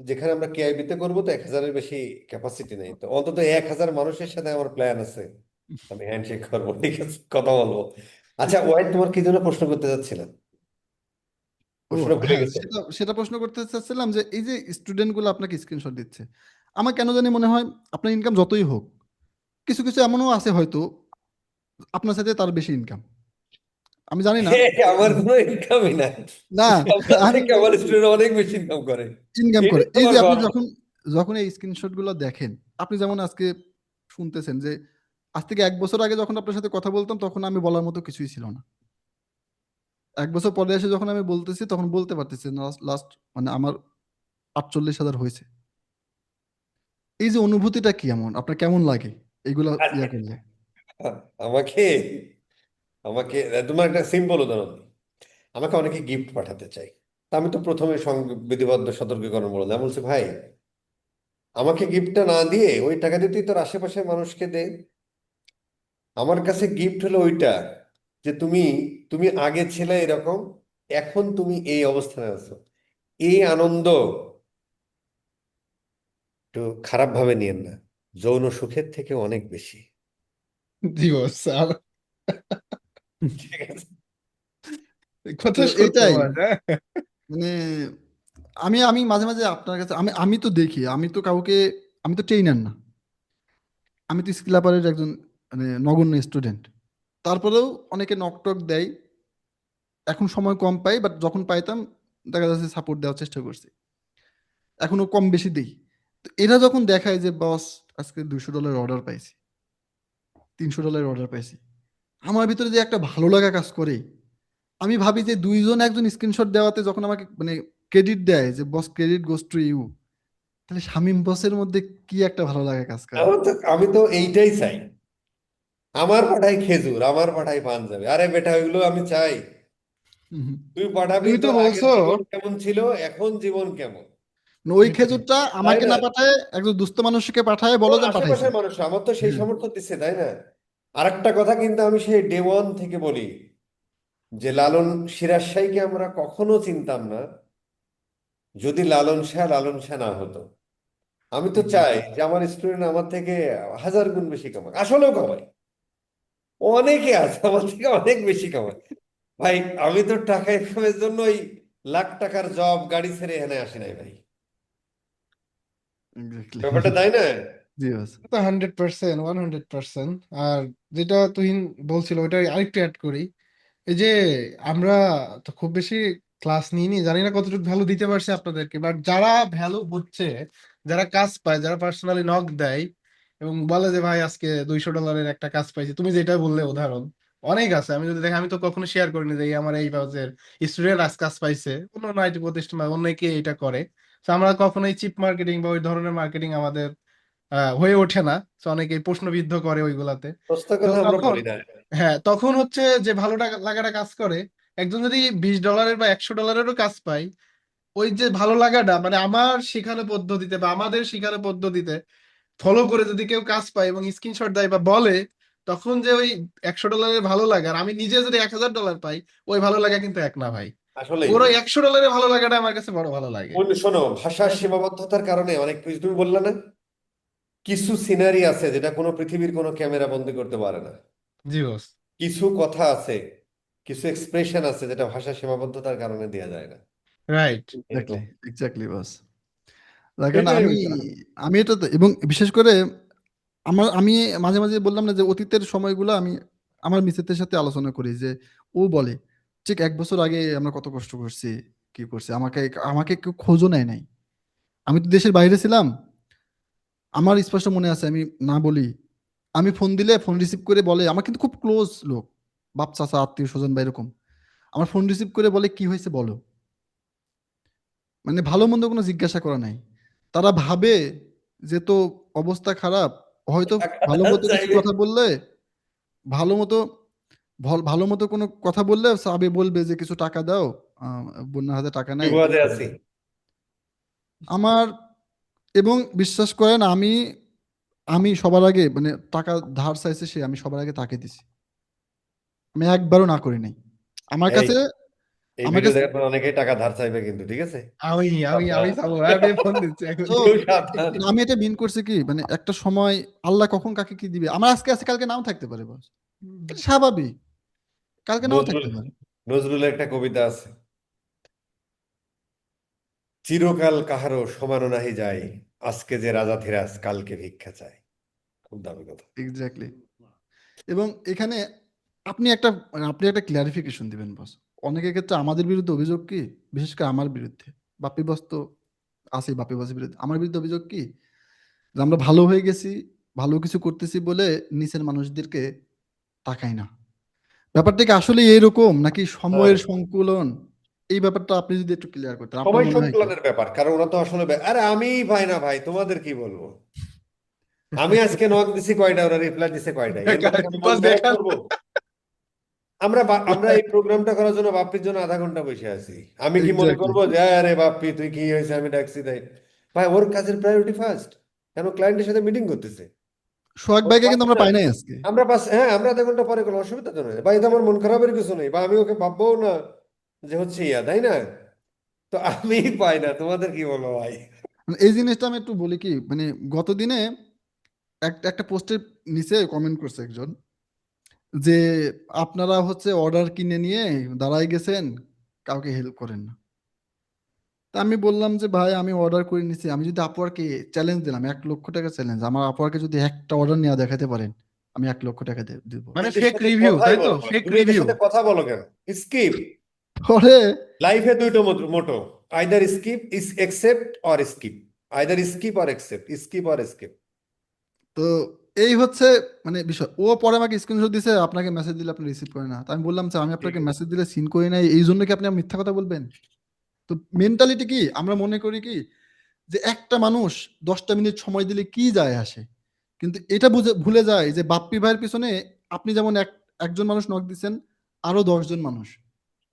যেখানে আমরা কেআইবি তে করবো তো 1,000-এর বেশি ক্যাপাসিটি নেই, তো অন্তত 1,000 মানুষের সাথে আমার প্ল্যান আছে, আমি হ্যান্ডশেক করবো, ঠিক আছে, কথা বলবো। আচ্ছা ওয়াইড, তোমার কি জন্য প্রশ্ন করতে যাচ্ছিলেন? ও প্রশ্নটা ভুলে হ্যাঁ, গেছে। সেটা সেটা প্রশ্ন করতে চাচ্ছিলাম যে এই যে স্টুডেন্ট গুলো আপনাকে স্ক্রিনশট দিচ্ছে, আমার কেন জানি মনে হয় আপনার ইনকাম যতই হোক, কিছু কিছু এমনও আছে হয়তো আপনার সাথে তার বেশি ইনকাম, আমি জানি না। আমার কোনো ইনকামই নাই, না, আমার আমি থেকে আমার স্টুডেন্ট অনেক বেশি ইনকাম করে, ইনকাম এটা করে, এই তোমার যে আপনি গর্ব। যখন যখন এই স্ক্রিনশট গুলো দেখেন, আপনি যেমন আজকে শুনতেছেন যে আজ থেকে 1 বছর আগে যখন আপনার সাথে কথা বলতাম তখন আমি বলার মতো কিছুই ছিল না, 1 বছর পরে এসে যখন আমি বলতেছি তখন বলতে পারতেছি না, লাস্ট মানে আমার 48,000 হয়েছে। এই যে অনুভূতিটা কি, এমন আপনার কেমন লাগে এইগুলা ইয়া করলে? আমাকে আমাকে তোমার একটা সিম্পল উদাহরণ দিই। আমাকে অনেকে গিফট পাঠাতে চাই, তা আমি তো প্রথমে বিধিবদ্ধ সতর্কীকরণ বললাম, আমি বলছি ভাই আমাকে গিফটটা না দিয়ে ওই টাকা দিয়ে তুই তোর আশেপাশের মানুষকে দে। আমার কাছে গিফট হলো ওইটা, যে তুমি তুমি আগে ছিলে এরকম, এখন তুমি এই অবস্থানে আছো, এই আনন্দ একটু খারাপ ভাবে নিয়েন না, যৌন সুখের থেকে অনেক বেশি। দিবস ঠিক আছে। কথা তো সত্য এটাই, বল, হ্যাঁ। মানে আমি আমি মাঝে মাঝে আপনার কাছে, আমি তো দেখি, আমি তো কাউকে, আমি তো ট্রেইনার না, আমি তো স্কিলাপারের একজন মানে নগণ্য স্টুডেন্ট, তারপরেও অনেকে নক টক দেয়, এখন সময় কম পাই, বাট যখন পাইতাম দেখা যাচ্ছে সাপোর্ট দেওয়ার চেষ্টা করছি, এখনো কম বেশি দেই। তো এরা যখন দেখায় যে বস আজকে $200 অর্ডার পাইছি, $300 অর্ডার পাইছি, আমার ভিতরে যে একটা ভালো লাগা কাজ করে, আমি ভাবি যে দুইজন একজন স্ক্রিনশট দেওয়াতে যখন আমাকে মানে ক্রেডিট দেয় যে বস ক্রেডিট গোস টু ইউ, তাহলে শামীম বসের মধ্যে কি একটা ভালো লাগা কাজ করে। আমি তো এইটাই চাই। আমার পাঠায় খেজুর, আমার পাঠায় পাঞ্জাবি, আরে বেটা ওইগুলো আমি চাই। হুম হুম। তুই পাঠাবি তুমি তো তোর আগের বলছো জীবন কেমন ছিল, এখন জীবন কেমন, ওই খেজুরটা তাই আমাকে না? না পাঠায় একজন দুস্থ মানুষকে পাঠায়, বলো তোর যে আমি পাঠাইছি। আশেপাশের মানুষ আমার তো সেই হ্যাঁ। সামর্থ্য দিচ্ছে, তাই না? আরেকটা কথা কিন্তু আমি সেই ডে ওয়ান থেকে বলি যে লালন সিরাজ শাহকে আমরা কখনো চিনতাম না যদি লালন শাহ না হতো। আমি তো চাই এক্স্যাক্টলি। যে আমার স্টুডেন্ট আমার থেকে হাজার গুণ বেশি কামায়, আসলেও কামায়। অনেকে আছে আমার থেকে অনেক বেশি কামায়। ভাই আমি তো টাকা ইনকামের জন্য ওই লাখ টাকার জব গাড়ি ছেড়ে এখানে আসি নাই ভাই। এক্স্যাক্টলি। ব্যাপারটা তাই না? জি বস। তো 100%, 100%। আর যেটা তুহিন বলছিল ওইটা আরেকটু অ্যাড করি, এই যে আমরা তো খুব বেশি ক্লাস নিইনি, জানি না কতটুকু ভ্যালু দিতে পারছি আপনাদেরকে, বাট যারা ভ্যালু বুঝছে, যারা কাজ পায়, যারা পার্সোনালি নক দেয় এবং বলে যে ভাই আজকে $200 একটা কাজ পাইছি, তুমি যেটা বললে উদাহরণ, অনেক আছে। আমি যদি দেখি, আমি তো কখনো শেয়ার করিনি যে এই আমার এই ব্যাচের স্টুডেন্ট আজ কাজ পাইছে, অন্য আইটি প্রতিষ্ঠান বা অন্য কে এটা করে। তো আমরা কখনোই চিপ মার্কেটিং বা ওই ধরনের মার্কেটিং আমাদের হয়ে ওঠে না। তো অনেকেই প্রশ্নবিদ্ধ করে ওইগুলাতে। প্রশ্ন তো কথা আমরা তখন, বলি না। হ্যাঁ, তখন হচ্ছে যে ভালো টাকা লাগাটা কাজ করে। একজন যদি $20 বা $100-এরও কাজ পায়, ওই যে ভালো লাগাটা মানে আমার শেখানো পদ্ধতিতে বা আমাদের শেখানো পদ্ধতিতে ফলো করে যদি কেউ কাজ পায় এবং স্ক্রিনশট দেয় বা বলে, তখন যে ওই $100 ভালো লাগা আর আমি নিজে যদি $1000 পাই, ওই ভালো লাগা কিন্তু এক না ভাই। আসলেই ওর ওই $100 ভালো লাগাটা আমার কাছে বড় ভালো লাগে। শোনো, ভাষার সীমাবদ্ধতার কারণে অনেক কিছু তুমি বললে না, কিছু সিনারি আছে যেটা কোনো পৃথিবীর কোনো ক্যামেরা বন্দি করতে পারে না। জি বস। কিছু কথা আছে, কিছু এক্সপ্রেশন আছে যেটা ভাষা সীমাবদ্ধতার কারণে দেওয়া যায় না। রাইট। এরকম। এক্স্যাক্টলি, এক্স্যাক্টলি বস। দেখেন এটাই আমি ব্যাপার। আমি এটা এবং বিশেষ করে আমি মাঝে মাঝে বললাম না যে অতীতের সময়গুলো আমি আমার মিসেসের সাথে আলোচনা করি যে ও বলে ঠিক 1 বছর আগে আমরা কত কষ্ট করছি, কি করছি, আমাকে আমাকে কেউ খোঁজও নেয় নাই। আমি তো দেশের বাইরে ছিলাম। আমার স্পষ্ট মনে আছে, আমি না বলি, আমি ফোন দিলে ফোন রিসিভ করে বলে, আমার কিন্তু খুব ক্লোজ লোক, বাপ চাচা আত্মীয় স্বজন বা এরকম, আমার ফোন রিসিভ করে বলে কি হয়েছে বলো, মানে ভালো মন্দ কোনো জিজ্ঞাসা করা নাই। তারা ভাবে যে তো অবস্থা খারাপ, হয়তো ভালো মতো কিছু চাইলে কথা বললে, ভালো মতো ভালো মতো কোনো কথা বললে সাবে বলবে যে কিছু টাকা দাও, আহ, বন্যার হাতে টাকা নাই, বিপদে আছি। আমার। এবং বিশ্বাস করেন আমি আমি সবার আগে মানে টাকা ধার চাইছে সে, আমি সবার আগে তাকে দিছি, আমি একবারও না করি নাই। আমার এই কাছে এই আমার ভিডিও কাছে দেখার পর অনেকেই টাকা ধার চাইবে কিন্তু, ঠিক আছে? আমি আমি আমি সাবধান। যাবো, আমি ফোন দিচ্ছি এখন। তো খুব সাবধান। আমি এটা মিন করছি কি, মানে একটা সময় আল্লাহ কখন কাকে কি দিবে, আমার আজকে আছে কালকে নাও থাকতে পারে বস, এটা স্বাভাবিক, কালকে নাও নজরুল থাকতে পারে। নজরুলের একটা কবিতা আছে, চিরকাল কাহারও সমানো নাহি যায়, আজকে যে রাজা ধীরাজ কালকে ভিক্ষা চায়। খুব দামি কথা। এক্স্যাক্টলি। এবং এখানে আপনি একটা ক্লারিফিকেশন দিবেন বস। অনেকের ক্ষেত্রে আমাদের বিরুদ্ধে অভিযোগ কি, বিশেষ করে আমার বিরুদ্ধে, বাপ্পি বস তো আছে, বাপ্পি বসের বিরুদ্ধে আমার বিরুদ্ধে অভিযোগ কি, যে আমরা ভালো হয়ে গেছি, ভালো কিছু করতেছি বলে নিচের মানুষদেরকে তাকাই না। ব্যাপারটা কি আসলে এইরকম নাকি হ্যাঁ, সময়ের সংকুলন? এই ব্যাপারটা আপনি যদি একটু ক্লিয়ার করতেন, আপনার সময় মনে হয় কি? সংকলনের ব্যাপার, কারণ ওরা তো আসলে আরে আমিই পাই না ভাই, তোমাদের কি বলবো? আমি আজকে নক দিছি কয়টা, ওরা রিপ্লাই দিছে কয়টা, এর মানে কি আমি মন বস খারাপ দেখান। করবো? আমরা এই প্রোগ্রামটা করার জন্য বাপ্পির জন্য আধা ঘন্টা বসে আছি। আমি কি মনে এক্স্যাক্টলি। করবো যে আরে বাপ্পি তুই কি হয়েছে আমি ডাকছি তাই? ভাই ওর কাজের প্রায়োরিটি ফার্স্ট, কেন ক্লায়েন্টের সাথে মিটিং করতেছে। সোহাগ ওর ভাইকে কিন্তু পাচ্ছে আমরা না। পাই নাই আজকে। আমরা পাস, হ্যাঁ আমরা আধা ঘন্টা পরে কোনো অসুবিধা তো নেই ভাই, এটা আমার মন খারাপের কিছু নেই, বা আমি ওকে ভাববো না যে হচ্ছে ইয়া, তাই না? তো আমি পাই না, তোমাদের কি বলো ভাই? মানে এই জিনিসটা আমি একটু বলি কি, মানে গত দিনে একটা একটা পোস্টের নিচে কমেন্ট করছে একজন যে আপনারা হচ্ছে অর্ডার কিনে নিয়ে দাঁড়ায় গেছেন, কাউকে হেল্প করেন না। তা আমি বললাম যে ভাই আমি অর্ডার করে নিছি, আমি যদি আপওয়ার্কে চ্যালেঞ্জ দিলাম, 1 লক্ষ টাকা চ্যালেঞ্জ, আমার আপওয়ার্কে যদি একটা অর্ডার নেওয়া দেখাতে পারেন, আমি 1 লক্ষ টাকা দিব। মানে এদের ফেক সাথে রিভিউ, কথাই তাই তো? বলো না, ফেক তুমি এদের রিভিউ। সাথে কথা বলো কেন? স্কিপ। পরে লাইফে দুইটো motto, either skip is accept or skip, either skip or accept, skip or skip. তো এই হচ্ছে মানে বিষয়। ও পরে আমাকে স্ক্রিনশট দিছে, আপনাকে মেসেজ দিলে আপনি রিসিভ করেন না। তো আমি বললাম স্যার আমি ঠিক আপনাকে আছে। মেসেজ দিলে সিন করি নাই, এই জন্য কি আপনি মিথ্যা কথা বলবেন? তো মেন্টালিটি কি আমরা মনে করি কি যে একটা মানুষ 10টা মিনিট সময় দিলে কি যায় আসে, কিন্তু এটা ভুলে যায় যে বাপ্পি ভাইয়ের পিছনে আপনি যেমন একজন মানুষ নক দিচ্ছেন, আরো 10জন মানুষ,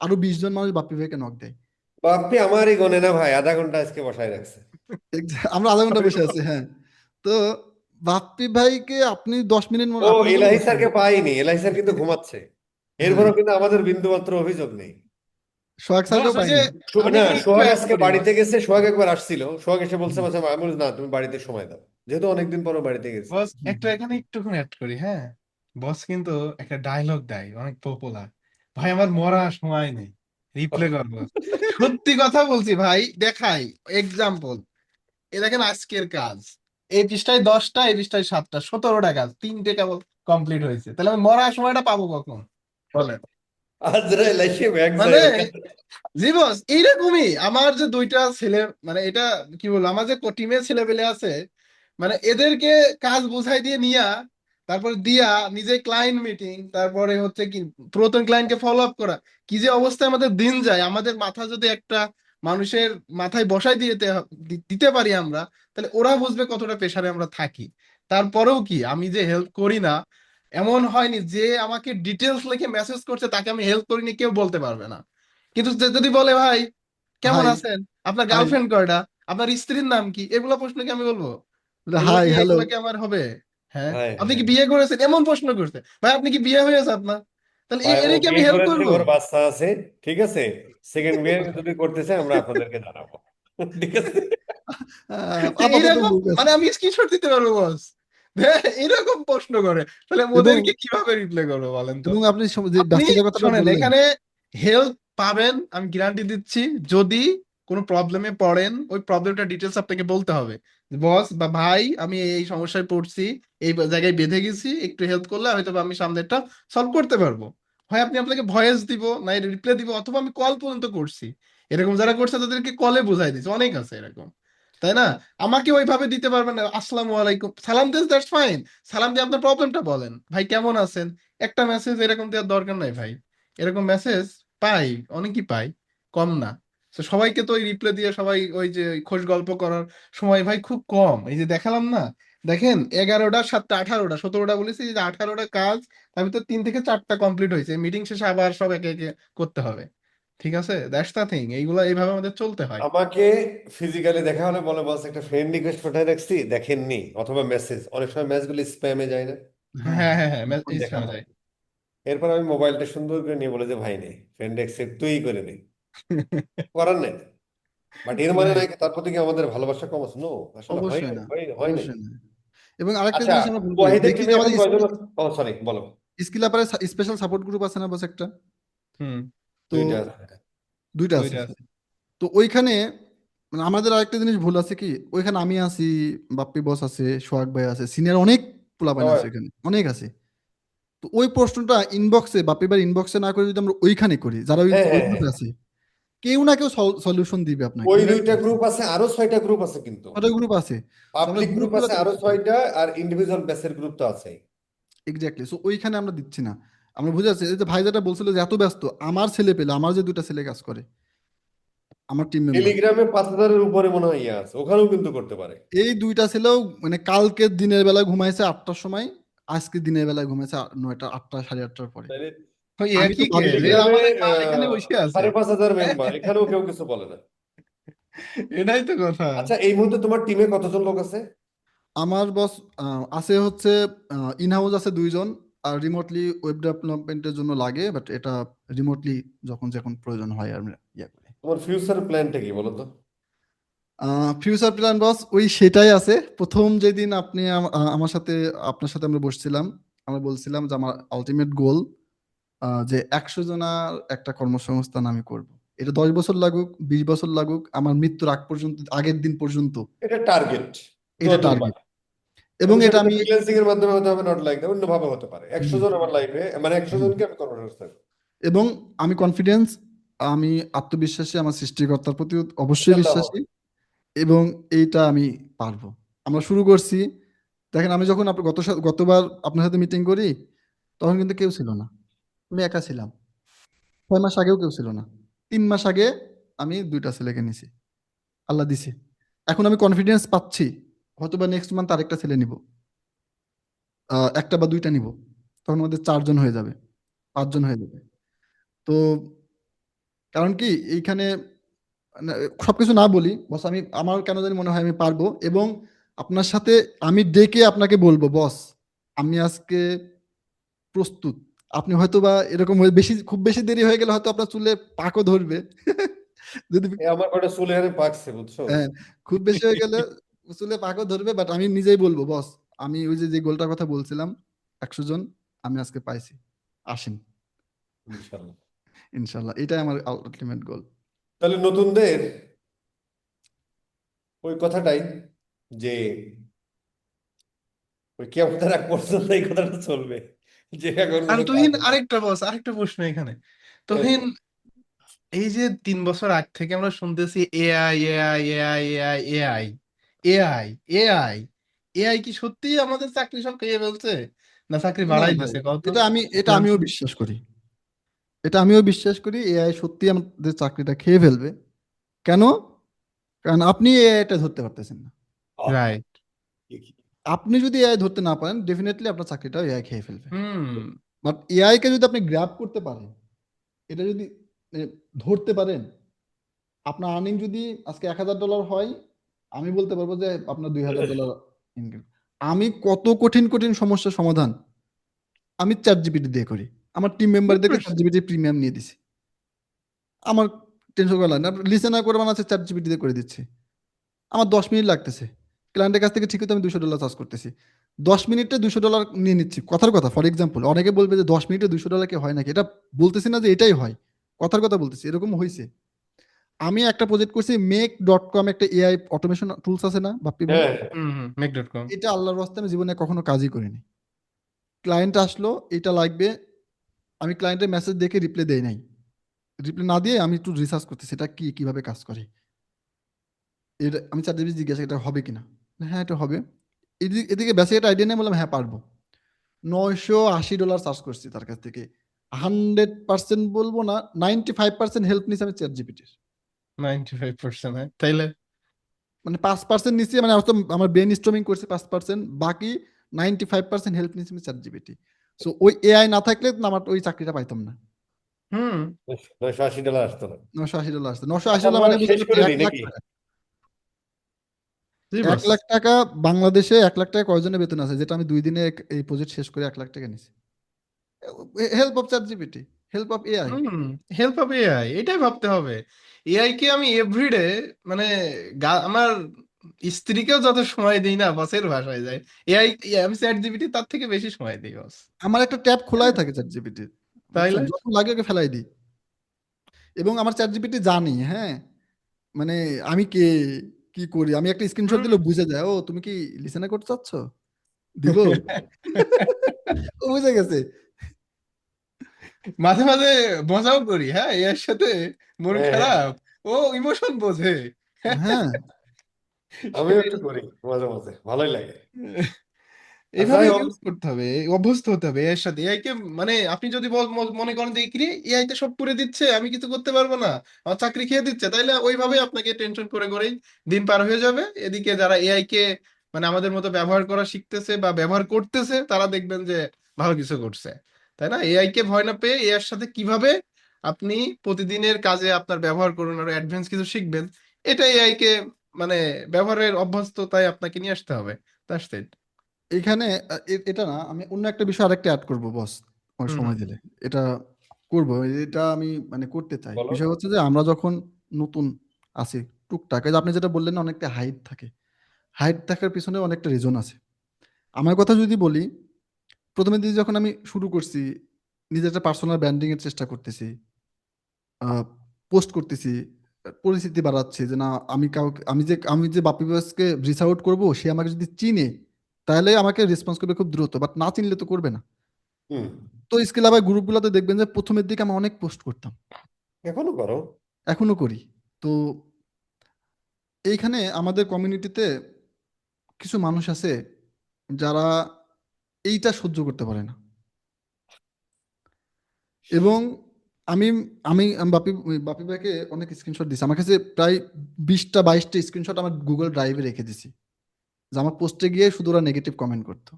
আরো 20জন মানুষ বাপ্পি ভাইকে নক দেয়। বাপ্পি আমারই গনে না ভাই, আধা ঘন্টা আজকে বসায় রাখছে। আমরা আধা ঘন্টা বসে আছি, হ্যাঁ। তো বাপ্পি ভাইকে আপনি 10 মিনিট ও আপনার জন্য এলাহি বসছেন। স্যারকে পাইনি, এলাহি স্যার কিন্তু ঘুমাচ্ছে। হ্যাঁ, এরপরও কিন্তু আমাদের বিন্দুমাত্র অভিযোগ নেই। সোহাগ বস স্যারকেও ওই যে পাইনি। আমি না, একটু সোহাগ অ্যাড আজকে করি বাড়িতে বস। গেছে, সোহাগ একবার আসছিল, সোহাগ এসে বলছে হুম, মাঝে আমি বলছি, না তুমি বাড়িতে সময় দাও, যেহেতু অনেকদিন পরও বাড়িতে গেছি। বস হুম, একটা এখানে একটুখানি অ্যাড করি, হ্যাঁ। বস কিন্তু একটা ডায়লগ দেয় অনেক পপুলার, ভাই আমার মরা সময় নেই, রিপ্লে করবো। সত্যি কথা বলছি ভাই, দেখাই এক্সাম্পল। এ দেখেন আজকের কাজ, এই পৃষ্ঠায় 10টা, এই পৃষ্ঠায় 7টা, 17টা কাজ, 3টে কেবল কমপ্লিট হয়েছে। তাহলে আমি মরার সময়টা পাবো কখন বলেন? আজরাইল এসে ব্যাগ যায় মানে ওর কাছে। জি বস, এইরকমই আমার যে দুইটা ছেলে, মানে এটা কি বলবো, আমার যে টিমের ছেলে পেলে আছে, মানে এদেরকে কাজ বুঝাই দিয়ে নিয়া, তারপর দিয়া নিজে ক্লায়েন্ট মিটিং, তারপরে হচ্ছে কি পুরাতন ক্লায়েন্টকে ফলো আপ করা, কি যে অবস্থায় আমাদের দিন যায়। আমাদের মাথা যদি একটা মানুষের মাথায় বসাই দিতে পারি আমরা, তাহলে ওরা বুঝবে কতটা প্রেসারে আমরা থাকি। তারপরেও কি আমি যে হেল্প করি না, এমন হয়নি যে আমাকে ডিটেলস লিখে মেসেজ করছে তাকে আমি হেল্প করিনি কেউ বলতে পারবে না। কিন্তু যদি বলে ভাই কেমন হাই আছেন, আপনার হাই গার্লফ্রেন্ড কয়টা, আপনার স্ত্রীর নাম কি, এগুলো প্রশ্ন কি আমি বলবো? এগুলো হাই কি হ্যালো। এগুলো কি আমার হবে? হ্যাঁ, হ্যাঁ আপনি কি হ্যাঁ বিয়ে করেছেন, এমন প্রশ্ন করছে। ভাই আপনি কি বিয়ে হয়েছে আপনার? তাহলে ভাই, ও এর কি আমি বিয়ে হেল্প করেছে, করবো? ওর বাচ্চা আছে, ঠিক আছে। সেকেন্ড বিয়ে যদি করতেছে আমরা আপনাদেরকে জানাবো। ঠিক আছে। আপাতত এইরকম বুক আছে। মানে আমি স্ক্রিনশট দিতে পারবো বস। এরকম প্রশ্ন করে, তাহলে এবং ওদেরকে কিভাবে রিপ্লাই করবো বলেন তো? এবং আপনি যে আপনি ব্যস্ততার কথাটা শোনেন, বললেন, এখানে হেল্প পাবেন, আমি গ্যারান্টি দিচ্ছি। যদি কোনো প্রবলেমে পড়েন, ওই প্রবলেমটা ডিটেলস আপনাকে বলতে হবে। বস বা ভাই আমি এই সমস্যায় পড়ছি, এই জায়গায় বেঁধে গেছি, একটু হেল্প করলে হয়তো বা আমি সামনেরটা সলভ করতে পারবো। হয় আপনি আপনাকে ভয়েস দিব, না রিপ্লাই দিব, অথবা আমি কল পর্যন্ত করছি। এরকম যারা করছে তাদেরকে কলে বুঝাই দিচ্ছে, অনেক আছে এরকম, তাই না? আমাকে ওইভাবে দিতে পারবেন না, আসসালামু আলাইকুম সালাম দিন, দ্যাটস ফাইন। সালাম দিয়ে আপনার প্রবলেমটা বলেন, ভাই কেমন আছেন, একটা মেসেজ এরকম দেওয়ার দরকার নাই ভাই। এরকম মেসেজ পাই, অনেকই পাই, কম না। তো সবাইকে তো ওই রিপ্লাই দিয়ে সবাই ওই যে খোশ গল্প করার সময় ভাই খুব কম। এই যে দেখালাম না, দেখেন 11টা 7টা 18টা 17টা বলেছি, এই যে 18টা কাজ, তার ভিতর 3 থেকে 4টা কমপ্লিট হয়েছে। মিটিং শেষে আবার সব একে একে করতে হবে। ঠিক আছে, দ্যাটস দ্য থিং, এইগুলা এইভাবে আমাদের চলতে হয়। আমাকে ফিজিক্যালি দেখা হলে বলে, বস একটা ফ্রেন্ড রিকোয়েস্ট পাঠায় রাখছি দেখেননি, অথবা মেসেজ, অনেক সময় ম্যাচগুলো স্প্যামে যায় না, হ্যাঁ হ্যাঁ হ্যাঁ হ্যাঁ হ্যাঁ, তখন এই দেখা শোনা হয়। যায়। এরপর আমি মোবাইলটা সুন্দর করে নিয়ে বলে যে ভাই নেই, ফ্রেন্ড অ্যাকসেপ্ট তুই করে নে, করার নেই। বাট এর মানে নাই রাইট, তার প্রতি কি আমাদের ভালোবাসা কম আছে? নো, আসলে হয় অবশ্যই নাই, না, হয় নাই। অবশ্যই না। এবং আরেকটা আচ্ছা, জিনিস আমরা ভুল করি, ওয়াহিদের দেখি টিমে যে এখন আমাদের কয়জন আছে? ও সরি, বলো। স্কিল আপারে স্পেশাল সাপোর্ট গ্রুপ আছে না বস একটা? হুম, তো দুইটা আছে। দুইটা আছে। দুইটা আছে। তো ওইখানে মানে আমাদের আরেকটা জিনিস ভুল আছে কি, ওইখানে আমি আছি, বাপ্পি বস আছে, সোহাগ ভাই আছে, সিনিয়র অনেক পোলাপান আছে, সবাই। ওইখানে অনেক আছে। তো ওই প্রশ্নটা ইনবক্সে, বাপ্পি ভাই ইনবক্সে না করে যদি আমরা ওইখানে করি, যারা ওই হ্যাঁ ওই হ্যাঁ হ্যাঁ, গ্রুপে আছে, কেউ না কেউ সলিউশন দিবে আপনাকে, ওই রাইট? দুইটা গ্রুপ আছে, আরো 6টা গ্রুপ আছে কিন্তু। ছটা গ্রুপ আছে। তো আমরা পাবলিক গ্রুপ আছে গ্রুপগুলোতে আরো দিচ্ছি না। 6টা, আর ইন্ডিভিজুয়াল ব্যাচের গ্রুপ তো আছেই। এক্স্যাক্টলি, সো ওইখানে আমরা দিচ্ছি না। আমরা বুঝে যাচ্ছি, এই যে ভাই যেটা বলছিল যে এত ব্যস্ত, আমার ছেলে পেলে, আমার যে দুইটা ছেলে কাজ করে, আমার টিম মেম্বার, টেলিগ্রামে 5,000-এর উপরে মনে হয় ইয়ে আছে, ওখানেও কিন্তু করতে পারে। এই দুইটা ছেলেও মানে কালকে দিনের বেলা ঘুমাইছে 8টার সময়, আজকে দিনের বেলায় ঘুমাইছে 9টা 8টা 8:30টার পরে। তাইলে ওই আমি তো একই ভাবি কেস, যে এরা টেলিগ্রামে আমাদের এখানে বসে আছে। 5,500 মেম্বার, এখানেও কেউ কিছু বলে না। এটাই তো কথা। আচ্ছা, এই মুহূর্তে তোমার টিমে কতজন লোক আছে? আমার বস আছে হচ্ছে ইন হাউস আছে 2জন, আর রিমোটলি ওয়েব ডেভেলপমেন্টের জন্য লাগে, বাট এটা রিমোটলি যখন যখন প্রয়োজন হয় আমরা ইয়ে করি। তোমার ফিউচার প্ল্যানটা কি বলো তো? ফিউচার প্ল্যান বস ওই সেটাই আছে। প্রথম যেদিন আপনি আমার সাথে, আপনার সাথে আমরা বসছিলাম, আমরা বলছিলাম যে আমার আলটিমেট গোল যে 100 জনের একটা কর্মসংস্থান আমি করব। এটা 10 বছর লাগুক, 20 বছর লাগুক, আমার মৃত্যুর আগ পর্যন্ত, আগের দিন পর্যন্ত এটা টার্গেট, এটা যতদূর টার্গেট। পারে। এবং এবং এটা সেটা তো আমি ফ্রিল্যান্সিং এর মাধ্যমে হতে হবে, নট লাইক দ্যাট, অন্যভাবে হতে পারে। 100 জন হুম, আমার লাইফে, মানে 100 হুম। জনকে আমি কর্মসংস্থান। এবং আমি কনফিডেন্স, আমি আত্মবিশ্বাসী, আমার সৃষ্টিকর্তার প্রতি অবশ্যই ইনশাল্লাহ হবে। বিশ্বাসী, এবং এইটা আমি পারবো। আমরা শুরু করছি, দেখেন আমি যখন গতবার আপনার সাথে মিটিং করি তখন কিন্তু কেউ ছিল না, আমি একা ছিলাম। 6 মাস আগেও কেউ ছিল না। 3 মাস আগে আমি 2টা ছেলেকে নিছি, আল্লাহ দিছে। এখন আমি কনফিডেন্স পাচ্ছি, হয়তোবা নেক্সট মান্থ আরেকটা ছেলে নিব, একটা বা 2টা নিব, তখন আমাদের 4 জন হয়ে যাবে, 5 জন হয়ে যাবে। তো কারণ কি এইখানে মানে সবকিছু না বলি বস, আমি আমার কেন জানি মনে হয় আমি পারবো, এবং আপনার সাথে আমি ডেকে আপনাকে বলবো বস আমি আজকে প্রস্তুত। আপনি হয়তো বা এরকম খুব বেশি দেরি হয়ে গেলে হয়তো আপনার চুলে পাকও ধরবে যদি আমার কটা চুল এখানে পাকছে বুঝছো। হ্যাঁ, খুব বেশি হয়ে গেলে চুলে পাকও ধরবে, বাট আমি নিজেই বলবো বস আমি ওই যে গোলটার কথা বলছিলাম 100 জন আমি আজকে পাইছি, আসেন ইনশাল্লাহ। ইনশাল্লাহ, এটাই আমার আলটিমেট গোল। তাহলে নতুনদের ওই কথাটাই, যে ওই কিয়ামতের আগ পর্যন্ত এই কথাটা চলবে, যে এখন আর কোনো কাজ তুহিন, হচ্ছে আরেকটা বস, আরেকটা প্রশ্ন এখানে। না। তুহিন, এই যে 3 বছর আগ থেকে আমরা শুনতেছি AI AI AI AI AI AI AI AI, কি সত্যি আমাদের চাকরি সব খেয়ে ফেলছে, না চাকরি না ভাই, বাড়াইতেছে কত? এটা আমিও বিশ্বাস করি, এআই সত্যি আমাদের চাকরিটা খেয়ে ফেলবে। কেন? কারণ আপনি এআইটা ধরতে পারতেছেন না। আহ, রাইট। আপনি যদি এআই ধরতে না পারেন ডেফিনেটলি আপনার চাকরিটাও এআই খেয়ে ফেলবে। হুম। বাট এআই কে যদি আপনি গ্র্যাব করতে পারেন, এটা যদি এ, ধরতে পারেন, আপনার আর্নিং যদি আজকে $1000 হয়, আমি বলতে পারবো যে আপনার $2000 ইনকাম। আমি কত কঠিন কঠিন সমস্যার সমাধান আমি চ্যাট জিপিটি দিয়ে করি, আমার টিম মেম্বারদেরকে চ্যাট জিপিটি প্রিমিয়াম নিয়ে দিছি, আমার টেনশন করা লাগে না, লিসেনার করে বানাচ্ছে চ্যাট জিপিটি দিয়ে করে দিচ্ছি, আমার 10 মিনিট লাগতেছে, ক্লায়েন্টের কাছ থেকে ঠিকই তো আমি $200 চার্জ করতেছি, 10 মিনিটে $200 নিয়ে নিচ্ছি, কথার কথা ফর এক্সাম্পল। অনেকে বলবে যে 10 মিনিটে $200 কি হয় নাকি, এটা বলতেছি না যে এটাই হয়, কথার কথা বলতেছি, এরকম হয়েছে। আমি একটা প্রজেক্ট করছি মেক.কম, একটা এআই অটোমেশন টুলস আছে না বাপ্পি ভাই, হ্যাঁ হুম হুম, মেক.কম। এটা আল্লাহর রাস্তায় আমি জীবনে কখনো কাজই করিনি। ক্লায়েন্ট আসলো এটা লাগবে, আমি ক্লায়েন্টের মেসেজ দেখে রিপ্লাই দেই নাই, রিপ্লাই না দিয়ে আমি একটু রিসার্চ করতেছি এটা কি কিভাবে কাজ করে, এটা আমি চ্যাটজিপিটি জিজ্ঞাসা এটা হবে কিনা, হ্যাঁ এটা হবে। এদিকে বেসিক একটা আইডিয়া নিয়ে বললাম হ্যাঁ পারবো, $980 চার্জ করছি তার কাছ থেকে। 100% বলবো না, 95% হেল্প নিছি আমি চ্যাট জিপিটির, 95%, হ্যাঁ তাইলে। মানে 5% নিচ্ছি, মানে আমার ব্রেন স্টর্মিং করছে 5%, বাকি 95% হেল্প নিচ্ছি আমি চ্যাট জিপিটি। সো ওই এআই না থাকলে না আমার ওই চাকরিটা পাইতাম না। হুম। $980 আসতো না। $980 আসতো, নশো আশি আচ্ছা ডলার আমরা মানে বুঝতে শেষ পারছি করে এক দিই লাখ নাকি? টাকা জি এক বস। লাখ টাকা বাংলাদেশে 1 লাখ টাকা কয়জনের বেতন আছে, যেটা আমি 2 দিনে এই প্রজেক্ট শেষ করে 1 লাখ টাকা নিছি, help of chat GPT, help of AI. Hmm. Help হবে এআই, এটাই ভাবতে হবে। এআই কে আমি এভরিডে, মানে আমার স্ত্রীকেও যত সময় দিই না বসের ভাষায় যায়, এআই, আমি চ্যাট জিপিটি তার থেকে বেশি সময় দিই বস। আমার একটা ট্যাব খোলাই থাকে চ্যাট জিপিটি, বুঝছেন, তাইলে। যখন লাগে ওকে ফেলাই দিই। এবং আমার চ্যাট জিপিটি জানি, হ্যাঁ, মানে আমি কে, কি করি, আমি একটা স্ক্রিনশট হুম। দিলে বুঝে যায় ও তুমি কি লিসেনার করতে চাচ্ছ, দিব। ও বুঝে গেছে। মাঝে মাঝে মজাও করি, হ্যাঁ এর সাথে, মন হ্যাঁ হ্যাঁ, খারাপ, ও ইমোশন বোঝে। হ্যাঁ, আমিও একটু করি মাঝে মাঝে, ভালোই লাগে। আর এইভাবে যাই হোক, ইউজ করতে হবে, অভ্যস্ত হতে হবে এর সাথে। এআই কে, মানে আপনি যদি মনে করেন যে কি এআই তে সব করে দিচ্ছে, আমি কিছু করতে পারবো না, আমার চাকরি খেয়ে দিচ্ছে, তাইলে ওইভাবে আপনাকে টেনশন করে করেই দিন পার হয়ে যাবে। এদিকে যারা এআই কে মানে আমাদের মতো ব্যবহার করা শিখতেছে বা ব্যবহার করতেছে, তারা দেখবেন যে ভালো কিছু করছে। তাই না? এআই কে ভয় না পেয়ে এর সাথে কিভাবে আপনি প্রতিদিনের কাজে আপনার ব্যবহার করুন, আর অ্যাডভান্স কিছু শিখবেন, এটা এআই কে মানে ব্যবহারের অভ্যস্ততায় আপনাকে নিয়ে আসতে হবে। That's it. এখানে এটা না, আমি অন্য একটা বিষয় আরেকটা অ্যাড করব বস, আমার হুম সময় হুম। দিলে এটা করব, এটা আমি মানে করতে চাই। বলো। বিষয় হচ্ছে যে আমরা যখন নতুন আছি, টুকটাক এই যে আপনি যেটা বললেন না, অনেকটা হাইট থাকে, হাইট থাকার পিছনে অনেকটা রিজন আছে। আমার কথা যদি বলি, প্রথমের দিকে যখন আমি শুরু করছি, নিজের একটা পার্সোনাল ব্র্যান্ডিং এর চেষ্টা করতেছি, পোস্ট করতেছি, পরিচিতি বাড়াচ্ছি যে না আমি কাউকে, আমি যে বাপ্পি বয়সকে রিচ আউট করবো, সে আমাকে যদি চিনে তাহলে আমাকে রেসপন্স করবে খুব দ্রুত, বাট না চিনলে তো করবে না। হুম। তো স্কিল আবার গ্রুপগুলোতে দেখবেন যে প্রথমের দিকে আমি অনেক পোস্ট করতাম, এখনো করো? এখনো করি। তো এইখানে আমাদের কমিউনিটিতে কিছু মানুষ আছে যারা এইটা সহ্য করতে পারে না। এবং আমি আমি আমি বাপি ভাইকে অনেক স্ক্রিনশট দিছি, আমার কাছে প্রায় 20টা 22টা স্ক্রিনশট আমার গুগল ড্রাইভে রেখে দিছি, যে আমার পোস্টে গিয়ে শুধু ওরা নেগেটিভ কমেন্ট করতো।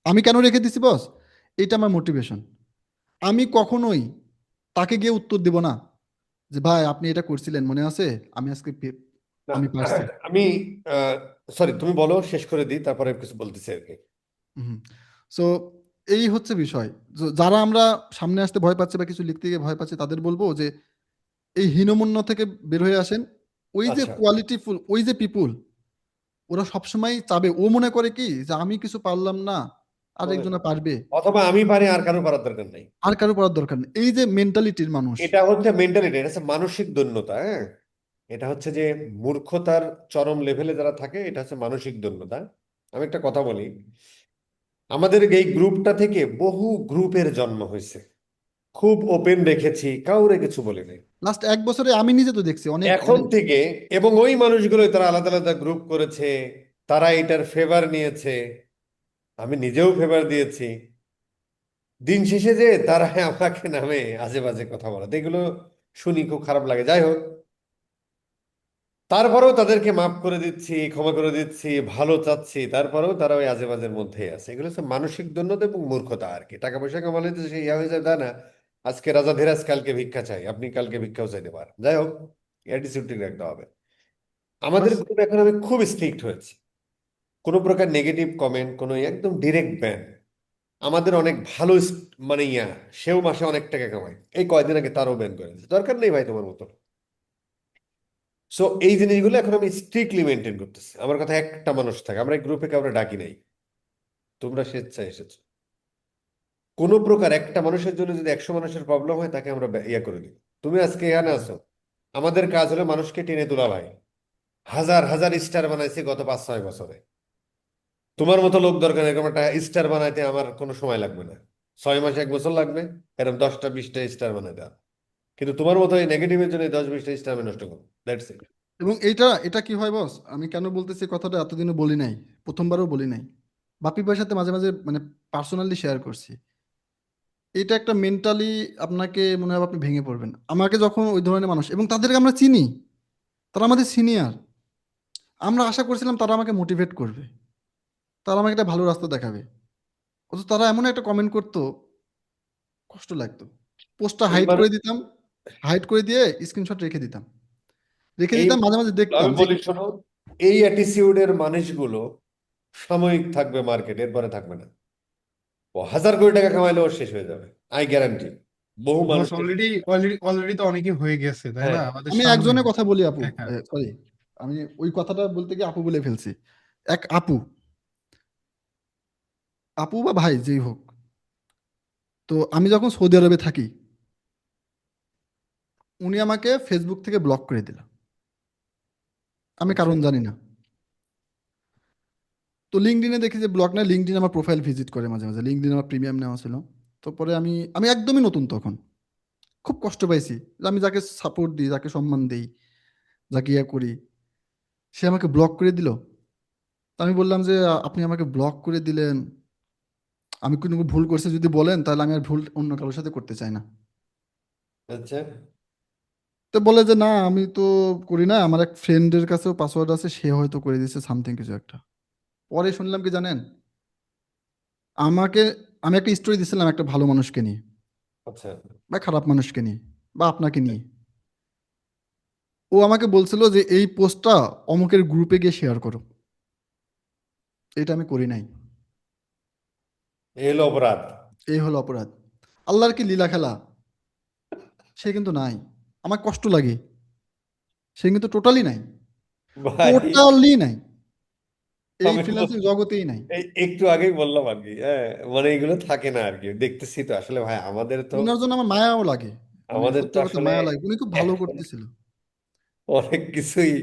আমি কেন রেখে দিছি বস? এটা আমার মোটিভেশন। আমি কখনোই তাকে গিয়ে উত্তর দিব না যে ভাই আপনি এটা করছিলেন মনে আছে, আমি আজকে না, আমি পারছি। আমি সরি, তুমি বলো, শেষ করে দিই, তারপরে কিছু বলতেছি আর কি। হুম। সো এই হচ্ছে বিষয়। যারা আমরা সামনে আসতে ভয় পাচ্ছি বা কিছু লিখতে গিয়ে ভয় পাচ্ছি, তাদের বলবো যে এই হীনমন্য থেকে বের হয়ে আসেন। ওই যে আচ্ছা, কোয়ালিটিফুল, ওই যে পিপুল, ওরা সবসময় চাবে, ও মনে করে কি যে আমি কিছু পারলাম না, মানে আরেকজনে পারবে, অথবা আমি পারি, আর কারো পারার দরকার নাই। আর কারো পারার দরকার নেই। এই যে মেন্টালিটির মানুষ। এটা হচ্ছে মেন্টালিটি, এটা হচ্ছে মানসিক দৈন্যতা। হ্যাঁ, এটা হচ্ছে যে মূর্খতার চরম লেভেলে যারা থাকে, এটা হচ্ছে মানসিক দৈন্যতা। আমি একটা কথা বলি, আমাদের এই গ্রুপটা থেকে বহু গ্রুপের জন্ম হয়েছে, খুব ওপেন রেখেছি, কাউরে কিছু বলি নাই। লাস্ট 1 বছরে আমি নিজে তো দেখছি অনেক এখন মানে। থেকে, এবং ওই মানুষগুলো তারা আলাদা আলাদা গ্রুপ করেছে, তারা এটার ফেভার নিয়েছে, আমি নিজেও ফেভার দিয়েছি। দিন শেষে যে তারা আমাকে নামে আজে বাজে কথা বলে, এগুলো শুনি, খুব খারাপ লাগে। যাই হোক, তারপরেও তাদেরকে মাফ করে দিচ্ছি, ক্ষমা করে দিচ্ছি, ভালো চাচ্ছি, তারপরেও তারা ওই আজে বাজের মধ্যেই আছে। এগুলো হচ্ছে মানসিক দৈন্যতা এবং মূর্খতা আর কি। টাকা পয়সা কামালে তো সে ইয়া হয়ে যায় তা না, আজকে রাজা ধীরাজ কালকে ভিক্ষা চাই, আপনি কালকে ভিক্ষাও চাইতে পারেন। যাই হোক, অ্যাটিটিউড ঠিক রাখতে হবে। আমাদের বাস গ্রুপে এখন আমি খুব স্ট্রিক্ট হয়েছি, কোনো প্রকার নেগেটিভ কমেন্ট, কোনো একদম ডিরেক্ট ব্যান। আমাদের অনেক ভালো মানে ইয়া, সেও মাসে অনেক টাকা কামায়, এই কয়দিন আগে তারও ব্যান করে দিয়েছে, দরকার নেই ভাই তোমার মতো। সো এই জিনিসগুলো এখন আমি স্ট্রিক্টলি মেনটেন করতেছি। আমার কথা একটা মানুষ থাকে, আমরা এই গ্রুপে কাউকে ডাকি নাই, তোমরা স্বেচ্ছায় এসেছো। কোনো প্রকার একটা মানুষের জন্য যদি 100 মানুষের প্রবলেম হয়, তাকে আমরা ইয়া করে দিই। তুমি আজকে এখানে আছো, আমাদের কাজ হলো মানুষকে টেনে তোলা ভাই। হাজার হাজার স্টার বানাইছি গত 5-6 বছরে। তোমার মতো লোক দরকার, এরকম একটা স্টার বানাইতে আমার কোনো সময় লাগবে না, 6 মাস 1 বছর লাগবে এরকম 10টা 20টা স্টার বানাইতে। কিন্তু তোমার মতো এই নেগেটিভের জন্য 10-20টা স্টার আমি নষ্ট করবো, দ্যাটস ইট। এবং এটা কি হয় বস, আমি কেন বলতেছি কথাটা, এতদিনও বলি নাই, প্রথমবারও বলি নাই, বাপি ভাইয়ের সাথে মাঝে মাঝে মানে পার্সোনালি শেয়ার করছি। এটা একটা মেন্টালি আপনাকে মনে হয় আপনি ভেঙে পড়বেন। আমাকে যখন ওই ধরনের মানুষ, এবং তাদেরকে আমরা চিনি, তারা আমাদের সিনিয়র, আমরা আশা করছিলাম তারা আমাকে মোটিভেট করবে, তারা আমাকে একটা ভালো রাস্তা দেখাবে, অথচ তারা এমন একটা কমেন্ট করতো, কষ্ট লাগতো। পোস্টটা এই হাইড মানুষ, করে দিতাম, হাইড করে দিয়ে স্ক্রিনশট রেখে দিতাম, এই মাঝে মাঝে দেখতাম আমি যে বলি শোনো, এই অ্যাটিটিউডের মানুষগুলো সাময়িক থাকবে মার্কেটে, এরপরে থাকবে না। ও 1000 কোটি টাকা কামাইলেও শেষ হয়ে যাবে, আই গ্যারান্টি। বহু বস মানুষকে। অলরেডি অলরেডি অলরেডি তো অনেকে হয়ে গেছে তাই হ্যাঁ, না আমাদের আমি সামনে একজনের কথা বলি আপু, দেখা। সরি, আমি ওই কথাটা বলতে গিয়ে আপু বলে ফেলছি। এক আপু, আপু বা ভাই যেই হোক, তো আমি যখন সৌদি আরবে থাকি, উনি আমাকে ফেসবুক থেকে ব্লক করে দিল, আমি আচ্ছা, কারণ জানি না। তো লিঙ্কডিনে দেখি যে ব্লক না, লিঙ্কডিন আমার প্রোফাইল ভিজিট করে মাঝে মাঝে, লিঙ্কডিন আমার প্রিমিয়াম নেওয়া ছিল। তো পরে আমি আমি একদমই নতুন তখন, খুব কষ্ট পাইছি যে আমি যাকে সাপোর্ট দিই, যাকে সম্মান দিই, যাকে ইয়ে করি, সে আমাকে ব্লক করে দিল। তো আমি বললাম যে আপনি আমাকে ব্লক করে দিলেন, আমি কোনো ভুল করছি যদি বলেন, তাহলে আমি আর ভুল অন্য কারোর সাথে করতে চাই না। আচ্ছা। তো বলে যে না আমি তো করি না, আমার এক ফ্রেন্ডের কাছেও পাসওয়ার্ড আছে, সে হয়তো করে দিয়েছে সামথিং কিছু একটা। পরে শুনলাম কি জানেন, আমাকে, আমি একটা স্টোরি দিছিলাম একটা ভালো মানুষকে নিয়ে আচ্ছা, বা খারাপ মানুষকে নিয়ে বা আপনাকে নিয়ে, ও আমাকে বলছিল যে এই পোস্টটা অমুকের গ্রুপে গিয়ে শেয়ার করো। এটা আমি করি নাই। এই হলো অপরাধ। এই হলো অপরাধ। আল্লাহর কি লীলা খেলা, সে কিন্তু নাই, আমার কষ্ট লাগে, সে কিন্তু টোটালি নাই, ভাই, টোটালি নাই, এই আমি ফ্রিল্যান্সিং জগতেই নাই। এই একটু আগেই বললাম আর কি। হ্যাঁ, মানে এগুলো থাকে না আর কি, দেখতেছি তো আসলে ভাই, আমাদের তো, উনার জন্য আমার মায়াও লাগে, মানে আমাদের তো সত্যি কথা আসলে মায়া লাগে, উনি খুব ভালো এখন করতেছিল। অনেক কিছুই,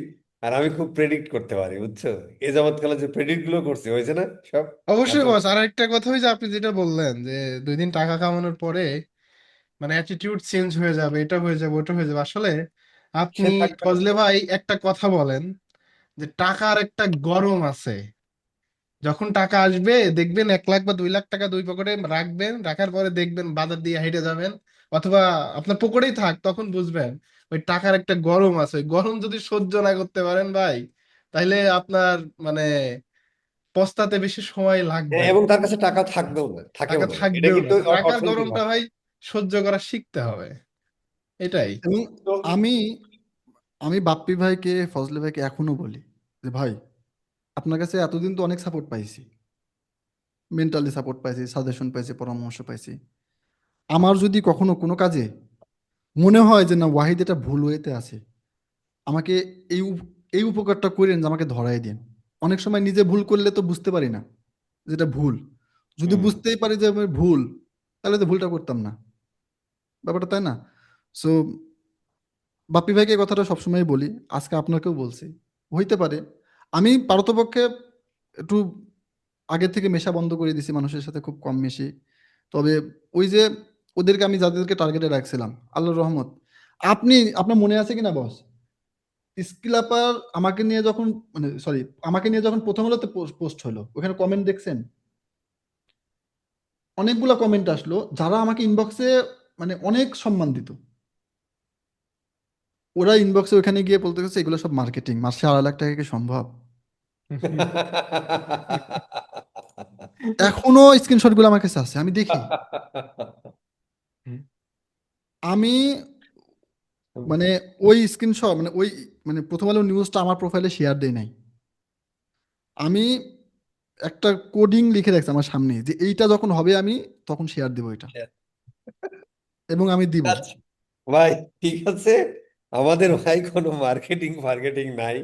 আর আমি খুব প্রেডিক্ট করতে পারি, বুঝছো। এ যাবৎকালে যে প্রেডিক্ট গুলো করছি, হয়েছে না সব। অবশ্যই এখন বস, আর একটা কথা ওই যে আপনি যেটা বললেন যে 2 দিন টাকা কামানোর পরে মানে অ্যাটিটিউড চেঞ্জ হয়ে যাবে, এটা হয়ে যাবে ওটা হয়ে যাবে। আসলে সে আপনি থাকবে না। ফজলে ভাই একটা কথা বলেন যে টাকার একটা গরম আছে, যখন টাকা আসবে দেখবেন 1 লাখ বা 2 লাখ টাকা দুই পকেটে রাখবেন, রাখার পরে দেখবেন বাজার দিয়ে হেঁটে যাবেন, অথবা আপনার পকেটেই থাক, তখন বুঝবেন ওই টাকার একটা গরম আছে। ওই গরম যদি সহ্য না করতে পারেন ভাই, তাহলে আপনার মানে পস্তাতে বেশি সময় লাগবে না। এবং তার কাছে টাকা থাকবেও না, থাকেও টাকা না, এটা থাকবেও না, কিন্তু টাকার অর্থনীতির গরমটা ভাষা। ভাই সহ্য করা শিখতে হবে, এটাই। এবং তো আমি আমি বাপ্পি ভাইকে, ফজলে ভাইকে এখনো বলি যে ভাই, আপনার কাছে এতদিন তো অনেক সাপোর্ট পাইছি, মেন্টালি সাপোর্ট পাইছি, সাজেশন পাইছি, পরামর্শ পাইছি। আমার যদি কখনো কোনো কাজে মনে হয় যে না ওয়াহিদ এটা ভুল ওয়েতে আছে, আমাকে এই উপকারটা করেন যে আমাকে ধরাই দিন। অনেক সময় নিজে ভুল করলে তো বুঝতে পারি না যেটা ভুল। যদি হুম। বুঝতেই পারি যে আমি ভুল, তাহলে তো ভুলটা করতাম না, ব্যাপারটা তাই না? সো বাপ্পি ভাইকে এই কথাটা সবসময় বলি, আজকে আপনাকেও বলছি। হইতে পারে আমি পারতপক্ষে একটু আগে থেকে মেশা বন্ধ করে দিছি, মানুষের সাথে খুব কম মিশি। তবে ওই যে ওদেরকে আমি যাদেরকে টার্গেটে রাখছিলাম, আল্লাহর রহমত, আপনার মনে আছে কিনা বস, স্কিল আপার আমাকে নিয়ে যখন, মানে সরি, আমাকে নিয়ে যখন প্রথম আলোতে পোস্ট হলো, ওখানে কমেন্ট দেখছেন? অনেকগুলা কমেন্ট আসলো যারা আমাকে ইনবক্সে মানে অনেক সম্মান দিত। ওরা ইনবক্সে ওখানে গিয়ে বলতে গেছে এগুলো সব মার্কেটিং, মাসে 2.5 লাখ টাকা কি সম্ভব? এখনো স্ক্রিনশট গুলো আমার কাছে আছে, আমি দেখি। আমি মানে ওই স্ক্রিনশট মানে ওই মানে প্রথম আলো নিউজটা আমার প্রোফাইলে শেয়ার দেই নাই। আমি একটা কোডিং লিখে রাখছি আমার সামনে যে এইটা যখন হবে আমি তখন শেয়ার দেবো এটা, এবং আমি দিব। আচ্ছা ভাই, ঠিক আছে, আমাদের ভাই কোনো মার্কেটিং ফার্কেটিং নাই,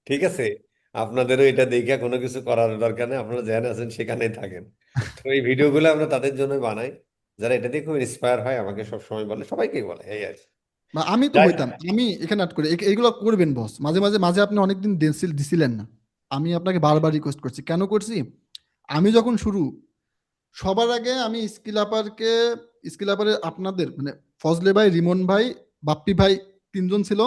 ঠিক আছে। আপনাদেরও এটা দেখে কোনো কিছু করার দরকার নেই, আপনারা যেখানে আছেন সেখানেই থাকেন। তো এই ভিডিওগুলো আমরা তাদের জন্য বানাই, যারা এটা দিয়ে খুব ইন্সপায়ার হয়, আমাকে সব সময় বলে, সবাইকেই বলে, এই আর কি। বা আমি তো যাই হইতাম, আমি এখানে অ্যাড করি এইগুলো করবেন বস। মাঝে মাঝে মাঝে আপনি অনেকদিন দিছিলেন না, আমি আপনাকে বারবার রিকোয়েস্ট করছি। কেন করছি? আমি যখন শুরু, সবার আগে আমি স্কিল আপারে আপনাদের মানে ফজলে ভাই, রিমন ভাই, বাপ্পি ভাই, 3জন ছিল,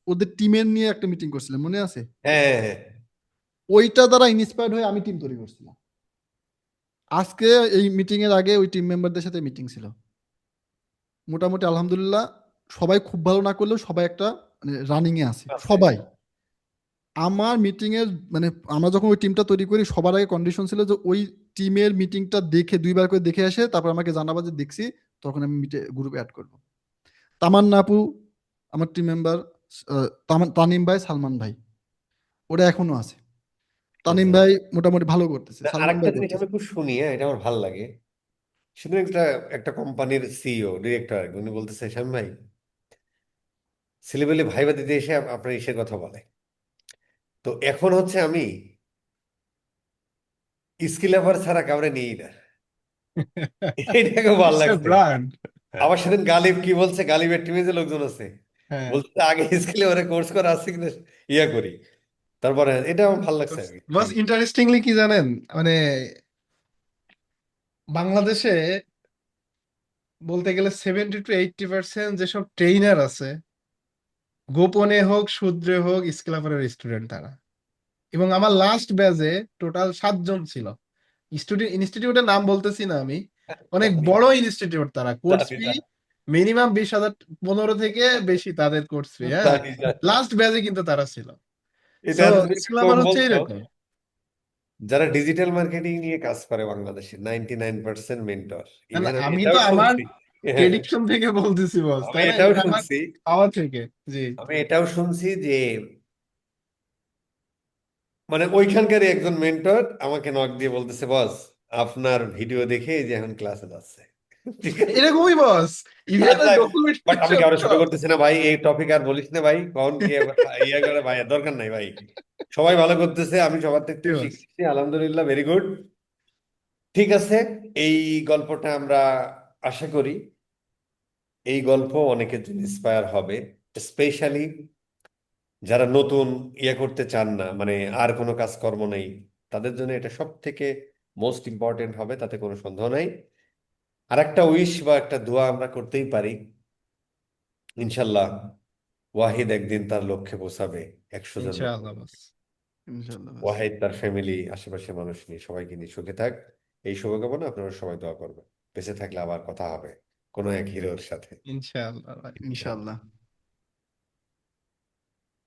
ওদের টিমের নিয়ে একটা মিটিং করছিলাম, মনে আছে? হ্যাঁ, হ্যাঁ, হ্যাঁ। ওইটা দ্বারা ইন্সপায়ার্ড হয়ে আমি টিম তৈরি করছিলাম। আজকে এই মিটিং এর আগে ওই টিম মেম্বারদের সাথে মিটিং ছিল, মোটামুটি আলহামদুলিল্লাহ সবাই খুব ভালো না করলেও সবাই একটা মানে রানিং এ আছে আছে। সবাই। আমার মিটিং এর মানে আমরা যখন ওই টিমটা তৈরি করি, সবার আগে কন্ডিশন ছিল যে ওই টিমের মিটিংটা দেখে 2বার করে দেখে আসে, তারপর আমাকে জানাবা যে দেখছি, তখন আমি গ্রুপে অ্যাড করব। তামান্না আপু আমার টিম মেম্বার, তানিম ভাই, সালমান ভাই, ওরা এখনো আছে। তানিম আচ্ছা। ভাই মোটামুটি ভালো করতেছে, না, সালমান আরেকটা ভাই জিনিস করতেছে। আমি খুব শুনি, হ্যাঁ, এটা আমার ভালো লাগে। শুধু একটা একটা কোম্পানির সিইও ডিরেক্টর, উনি বলতেছে, শ্যাম ভাই, ছেলেবেলে ভাইবা দিতে এসে আপনার ইসের কথা বলে। তো এখন হচ্ছে আমি স্কিল লেভার ছাড়া কাউরে নিই না। এটাকে ভালো ইটস এ লাগছে। ব্র্যান্ড। আবার সেদিন গালিব কি বলছে, গালিবের টিমে যে লোকজন আছে, হ্যাঁ, বলছে আগে স্কিল লেভারে কোর্স করা আছে কিনা ইয়া করি, তারপরে এটা আমার ভালো লাগছে আর কি। বাস ইন্টারেস্টিংলি কি জানেন, মানে বাংলাদেশে বলতে গেলে 70 to 80% যেসব ট্রেইনার আছে, গোপনে হোক সূত্রে হোক স্কিলারের স্টুডেন্ট তারা। এবং আমার লাস্ট ব্যাচে টোটাল 7 জন ছিল। স্টুডেন্ট ইনস্টিটিউটের নাম বলতেছি না আমি, অনেক জানি, বড় ইনস্টিটিউট, তারা কোর্স জানি, ফি জানি, মিনিমাম 20,000, 15 থেকে বেশি তাদের কোর্স ফি। হ্যাঁ, জানি, জানি। লাস্ট ব্যাচে কিন্তু তারা ছিল। এটা সো তুমি একটু কম স্কিলার হচ্ছে বলছো। এরকম। যারা ডিজিটাল মার্কেটিং নিয়ে কাজ করে বাংলাদেশে 99% মেন্টর, না না, ইভেন আমি আমি তো এটাও আমার শুনছি। হ্যাঁ, প্রেডিকশন থেকে বলতেছি বস, আমি তাই না? এটাও এটা আমার শুনছি পাওয়া থেকে। জি। আমি এটাও শুনছি যে মানে ওইখানকার একজন মেন্টর আমাকে নক দিয়ে বলতেছে, বস, আপনার ভিডিও দেখে এই যে এখন ক্লাসে যাচ্ছে। ঠিক আছে। এরকমই বস, ইভেন আচ্ছা, বাট আমি ডকুমেন্টেশন কারো ছোট সব। করতেছি না ভাই, এই টপিক আর বলিস না ভাই, কখন কি ইয়ে করে ভাই, আর দরকার নাই ভাই। সবাই ভালো করতেছে, আমি সবার থেকে জি একটু বস। শিখতেছি, আলহামদুলিল্লাহ, ভেরি গুড। ঠিক আছে, এই গল্পটা আমরা আশা করি এই গল্প অনেকের জন্য ইন্সপায়ার হবে, স্পেশালি যারা নতুন ইয়ে করতে চান না, মানে আর কোনো কাজকর্ম নেই, তাদের জন্য এটা সব থেকে মোস্ট ইম্পর্টেন্ট হবে, তাতে কোনো সন্দেহ নাই। আর একটা উইশ বা একটা দোয়া আমরা করতেই পারি, ইনশাল্লাহ ওয়াহিদ একদিন তার লক্ষ্যে পৌঁছাবে 100 জন। ইনশাআল্লাহ বস। ইনশাল্লাহ বস। ওয়াহিদ তার ফ্যামিলি আশেপাশের মানুষ নিয়ে সবাইকে নিয়ে সুখে থাক, এই শুভকামনা। আপনারা সবাই দোয়া করবেন, বেঁচে থাকলে আবার কথা হবে কোনো এক হিরোর সাথে। ইনশাআল্লাহ ভাই। ইনশাল্লাহ।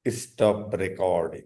Stop recording.